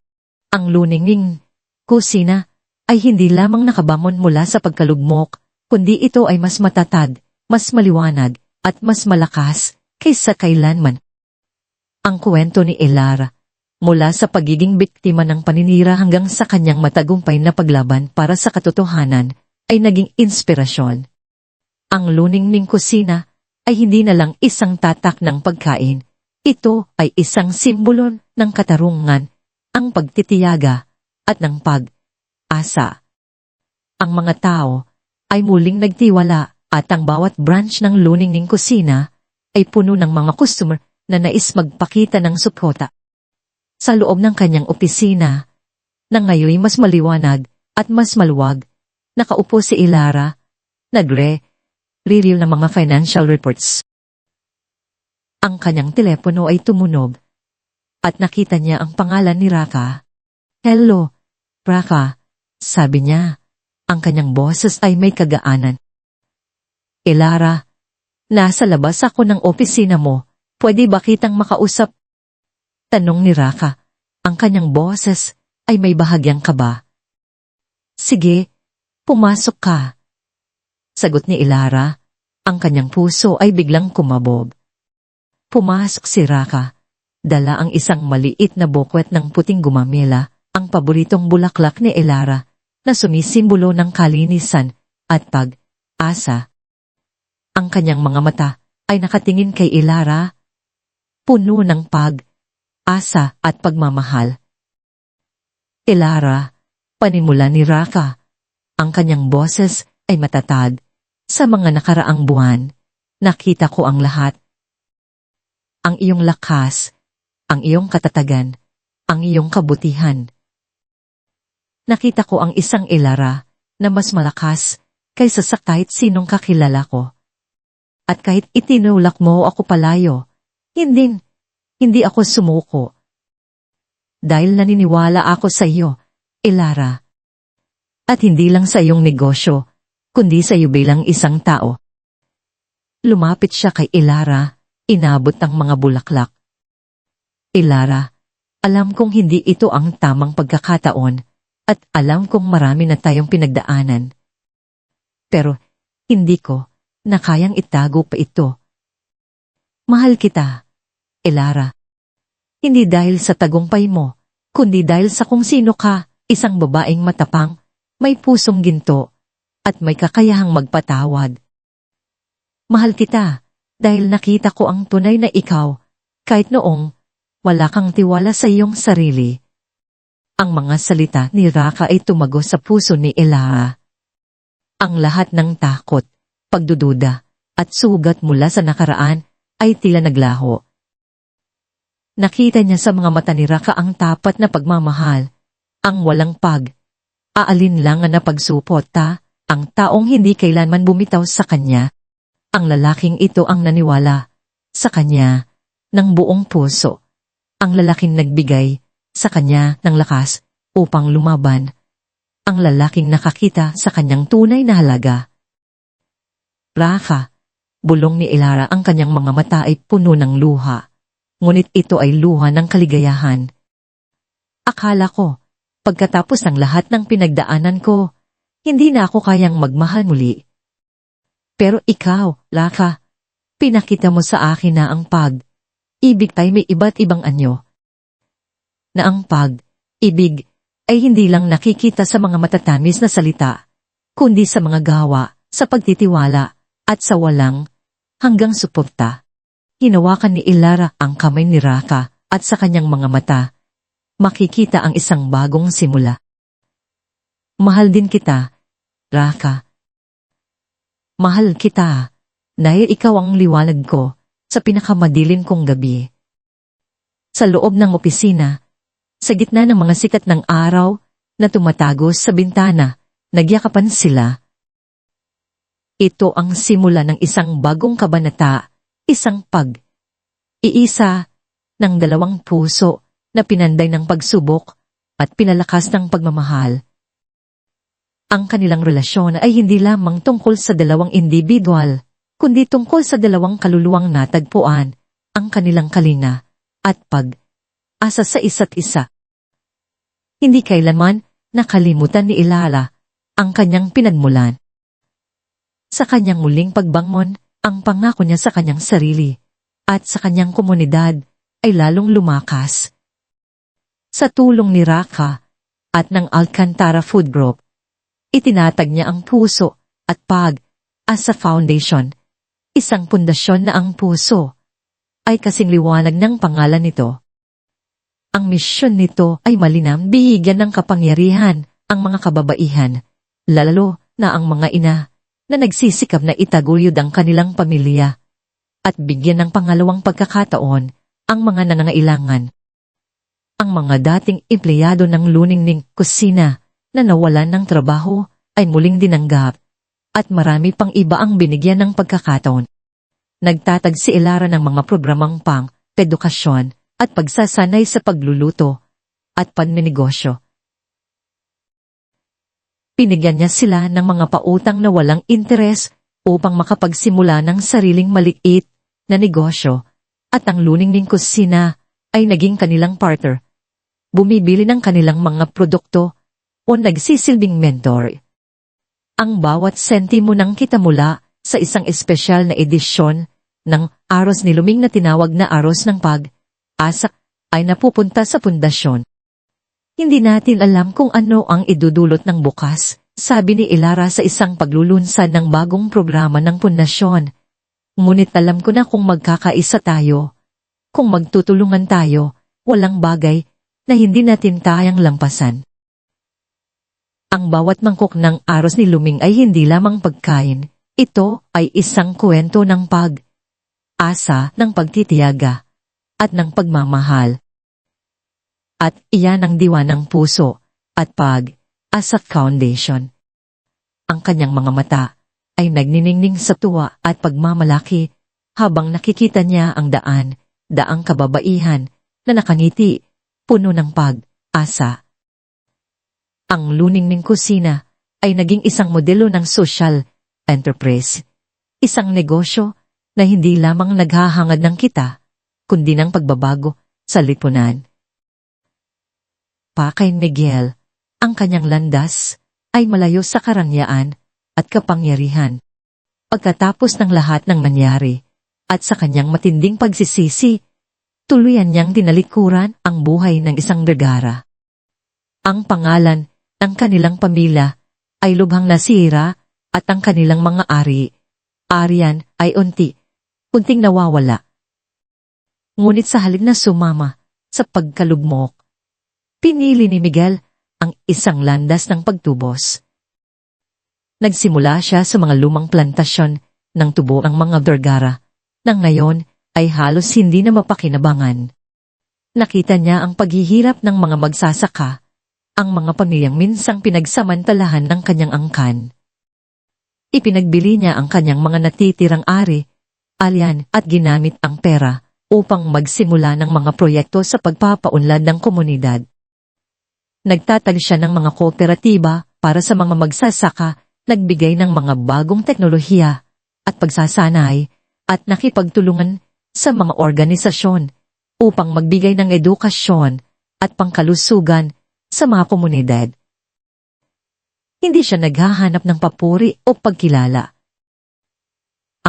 Ang luningning kusina ay hindi lamang nakabamon mula sa pagkalugmok, kundi ito ay mas matatag, mas maliwanag, at mas malakas kaysa kailanman. Ang kwento ni Elara, mula sa pagiging biktima ng paninira hanggang sa kanyang matagumpay na paglaban para sa katotohanan, ay naging inspirasyon. Ang luningning kusina ay hindi na lang isang tatak ng pagkain. Ito ay isang simbolo ng katarungan, ang pagtitiyaga, at ng pag-asa. Ang mga tao ay muling nagtiwala at ang bawat branch ng luningning kusina ay puno ng mga customer na nais magpakita ng suporta. Sa loob ng kanyang opisina, na ngayon mas maliwanag at mas maluwag, nakaupo si Elara, nagre-review ng mga financial reports. Ang kanyang telepono ay tumunog, at nakita niya ang pangalan ni Raka. Hello, Raka, sabi niya. Ang kanyang boses ay may kagaanan. Elara, nasa labas ako ng opisina mo, pwede ba kitang makausap? Tanong ni Raka, ang kanyang boses ay may bahagyang kaba. Sige, pumasok ka. Sagot ni Elara, ang kanyang puso ay biglang kumabog. Pumasok si Raka, dala ang isang maliit na bukwet ng puting gumamela, ang paboritong bulaklak ni Elara, na sumisimbolo ng kalinisan at pag-asa. Ang kanyang mga mata ay nakatingin kay Elara, puno ng pag-asa at pagmamahal. Elara, panimula ni Raka, ang kanyang boses ay matatag. Sa mga nakaraang buwan, nakita ko ang lahat. Ang iyong lakas, ang iyong katatagan, ang iyong kabutihan. Nakita ko ang isang Elara na mas malakas kaysa sa kahit sinong kakilala ko. At kahit itinulak mo ako palayo, hindi ako sumuko. Dahil naniniwala ako sa iyo, Elara. At hindi lang sa iyong negosyo, kundi sa iyo bilang isang tao. Lumapit siya kay Ilara, inabot ang mga bulaklak. Ilara, alam kong hindi ito ang tamang pagkakataon, at alam kong marami na tayong pinagdaanan. Pero, hindi ko na kayang itago pa ito. Mahal kita, Ilara. Hindi dahil sa tagumpay mo, kundi dahil sa kung sino ka, isang babaeng matapang, may pusong ginto, at may kakayahang magpatawad. Mahal kita, dahil nakita ko ang tunay na ikaw, kahit noong wala kang tiwala sa iyong sarili. Ang mga salita ni Raka ay tumago sa puso ni Ilara. Ang lahat ng takot, pagdududa, at sugat mula sa nakaraan ay tila naglaho. Nakita niya sa mga mata ni Raka ang tapat na pagmamahal, ang walang aalinlangan na pagsuporta, ang taong hindi kailanman bumitaw sa kanya. Ang lalaking ito ang naniwala sa kanya ng buong puso. Ang lalaking nagbigay sa kanya ng lakas upang lumaban. Ang lalaking nakakita sa kanyang tunay na halaga. Raka, bulong ni Ilara, ang kanyang mga mata ay puno ng luha. Ngunit ito ay luha ng kaligayahan. Akala ko, pagkatapos ng lahat ng pinagdaanan ko, hindi na ako kayang magmahal muli. Pero ikaw, Raka, pinakita mo sa akin na ang pag-ibig ay may iba't ibang anyo. Na ang pag-ibig ay hindi lang nakikita sa mga matatamis na salita, kundi sa mga gawa, sa pagtitiwala, at sa walang hanggang suporta. Hinawakan ni Ilara ang kamay ni Raka at sa kanyang mga mata, makikita ang isang bagong simula. Mahal din kita, Raka. Mahal kita, dahil ikaw ang liwanag ko sa pinakamadilim kong gabi. Sa loob ng opisina, sa gitna ng mga sikat ng araw na tumatagos sa bintana, nagyakapan sila. Ito ang simula ng isang bagong kabanata, isang pag-iisa ng dalawang puso na pinanday ng pagsubok at pinalakas ng pagmamahal. Ang kanilang relasyon ay hindi lamang tungkol sa dalawang individual, kundi tungkol sa dalawang kaluluwang natagpuan, ang kanilang kalinga at pag-asa sa isa't isa. Hindi kailanman nakalimutan ni Ilara ang kanyang pinagmulan. Sa kanyang muling pagbangon, ang pangako niya sa kanyang sarili at sa kanyang komunidad ay lalong lumakas. Sa tulong ni Raka at ng Alcantara Food Group, itinatag niya ang puso at pag-asa foundation, isang pundasyon na ang puso ay kasing liwanag ng pangalan nito. Ang misyon nito ay malinam, bihigyan ng kapangyarihan ang mga kababaihan, lalo na ang mga ina na nagsisikap na itaguyod ang kanilang pamilya at bigyan ng pangalawang pagkakataon ang mga nangangailangan. Ang mga dating empleyado ng luningning kusina na nawalan ng trabaho ay muling dinanggap at marami pang iba ang binigyan ng pagkakataon. Nagtatag si Ilara ng mga programang pang-edukasyon at pagsasanay sa pagluluto at paninegosyo. Pinigyan niya sila ng mga pautang na walang interes upang makapagsimula ng sariling maliit na negosyo at ang luningning kusina ay naging kanilang partner. Bumibili ng kanilang mga produkto o nagsisilbing mentor. Ang bawat sentimo ng kita mula sa isang espesyal na edisyon ng Aros ni Luming na tinawag na Aros ng Pag-asa ay napupunta sa pundasyon. Hindi natin alam kung ano ang idudulot ng bukas, sabi ni Ilara sa isang paglulunsad ng bagong programa ng pundasyon. Ngunit alam ko na kung magkakaisa tayo, kung magtutulungan tayo, walang bagay na hindi natin kayang lampasan. Ang bawat mangkok ng Aros ni Luming ay hindi lamang pagkain, ito ay isang kwento ng pag-asa, ng pagtitiyaga, at ng pagmamahal. At iyan ang diwa ng puso at pag-asa foundation. Ang kanyang mga mata ay nagniningning sa tuwa at pagmamalaki habang nakikita niya ang daang kababaihan na nakangiti, puno ng pag-asa. Ang luningning kusina ay naging isang modelo ng social enterprise. Isang negosyo na hindi lamang naghahangad ng kita, kundi ng pagbabago sa lipunan. Kay Miguel, ang kanyang landas ay malayo sa karangyaan at kapangyarihan. Pagkatapos ng lahat ng nangyari at sa kanyang matinding pagsisisi, tuluyan niyang tinalikuran ang buhay ng isang Vergara. Ang pangalan ng kanilang pamilya ay lubhang nasira at ang kanilang mga arian ay unting nawawala. Ngunit sa halip na sumama sa pagkalugmok, pinili ni Miguel ang isang landas ng pagtubos. Nagsimula siya sa mga lumang plantasyon ng tubo ang mga Vergara, nang ngayon ay halos hindi na mapakinabangan. Nakita niya ang paghihirap ng mga magsasaka, ang mga pamilyang minsang pinagsamantalahan ng kanyang angkan. Ipinagbili niya ang kanyang mga natitirang alyan at ginamit ang pera upang magsimula ng mga proyekto sa pagpapaunlad ng komunidad. Nagtatag siya ng mga kooperatiba para sa mga magsasaka, nagbigay ng mga bagong teknolohiya at pagsasanay at nakipagtulungan sa mga organisasyon upang magbigay ng edukasyon at pangkalusugan sa mga komunidad. Hindi siya naghahanap ng papuri o pagkilala.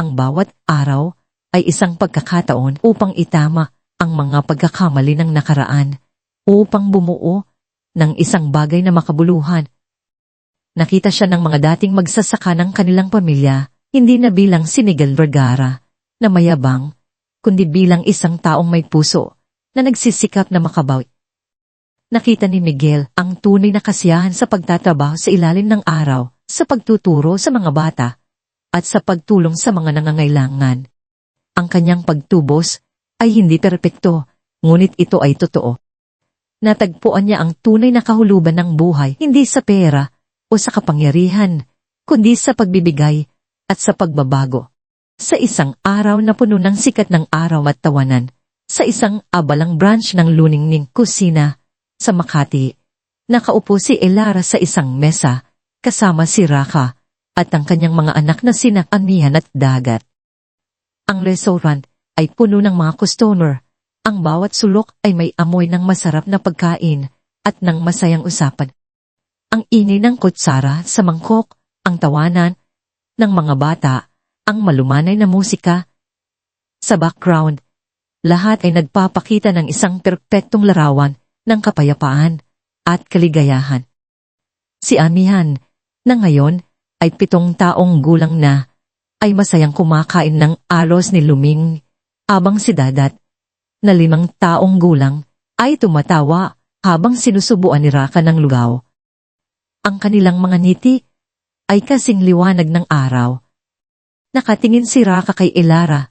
Ang bawat araw ay isang pagkakataon upang itama ang mga pagkakamali ng nakaraan, upang bumuo ng isang bagay na makabuluhan. Nakita siya ng mga dating magsasaka ng kanilang pamilya, hindi na bilang si Miguel Vergara na mayabang, kundi bilang isang taong may puso na nagsisikap na makabawi. Nakita ni Miguel ang tunay na kasiyahan sa pagtatrabaho sa ilalim ng araw, sa pagtuturo sa mga bata, at sa pagtulong sa mga nangangailangan. Ang kanyang pagtubos ay hindi perpekto, ngunit ito ay totoo. Natagpuan niya ang tunay na kahulugan ng buhay, hindi sa pera o sa kapangyarihan, kundi sa pagbibigay at sa pagbabago. Sa isang araw na puno ng sikat ng araw at tawanan, sa isang abalang branch ng Luningning Kusina sa Makati, nakaupo si Elara sa isang mesa, kasama si Raka at ang kanyang mga anak na sina Anihan at Dagat. Ang restaurant ay puno ng mga customer. Ang bawat sulok ay may amoy ng masarap na pagkain at ng masayang usapan. Ang ingay ng kutsara sa mangkok, ang tawanan ng mga bata, ang malumanay na musika. Sa background, lahat ay nagpapakita ng isang perpektong larawan ng kapayapaan at kaligayahan. Si Amihan, na ngayon ay 7 taong gulang na, ay masayang kumakain ng aros ni Luming, habang si Dadat, na 5 taong gulang, ay tumatawa habang sinusubuan ni Raka ng lugaw. Ang kanilang mga ngiti ay kasing liwanag ng araw. Nakatingin si Raka kay Elara.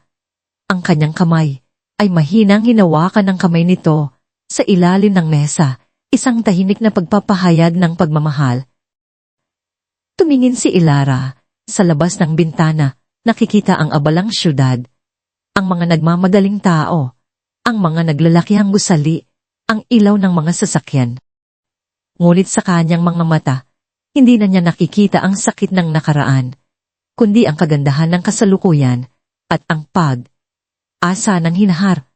Ang kanyang kamay ay mahinang hinawakan ng kamay nito sa ilalim ng mesa, isang tahimik na pagpapahayag ng pagmamahal. Tumingin si Elara sa labas ng bintana, nakikita ang abalang syudad, ang mga nagmamadaling tao, ang mga naglalakihang gusali, ang ilaw ng mga sasakyan. Ngunit sa kanyang mga mata, hindi na niya nakikita ang sakit ng nakaraan, kundi ang kagandahan ng kasalukuyan at ang pag-asa ng hinahar.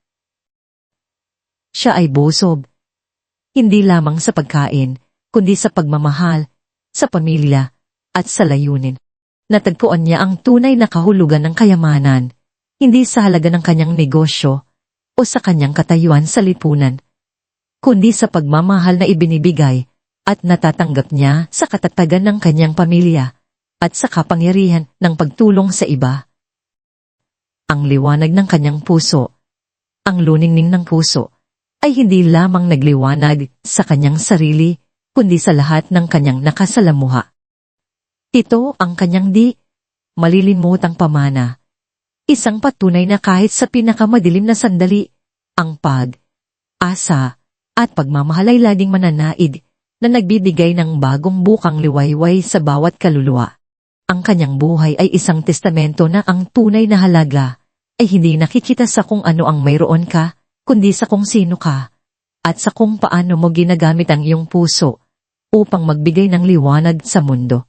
Siya ay busog, hindi lamang sa pagkain, kundi sa pagmamahal, sa pamilya, at sa layunin. Natagpuan niya ang tunay na kahulugan ng kayamanan, hindi sa halaga ng kanyang negosyo o sa kanyang katayuan sa lipunan, kundi sa pagmamahal na ibinibigay at natatanggap niya sa katatagan ng kanyang pamilya at sa kapangyarihan ng pagtulong sa iba. Ang liwanag ng kanyang puso, ang luningning ng puso, ay hindi lamang nagliwanag sa kanyang sarili, kundi sa lahat ng kanyang nakasalamuha. Ito ang kanyang di malilimutang pamana. Isang patunay na kahit sa pinakamadilim na sandali, ang pag-asa at pagmamahal ay laging mananaid na nagbibigay ng bagong bukang liwayway sa bawat kaluluwa. Ang kanyang buhay ay isang testamento na ang tunay na halaga ay hindi nakikita sa kung ano ang mayroon ka, kundi sa kung sino ka, at sa kung paano mo ginagamit ang iyong puso upang magbigay ng liwanag sa mundo.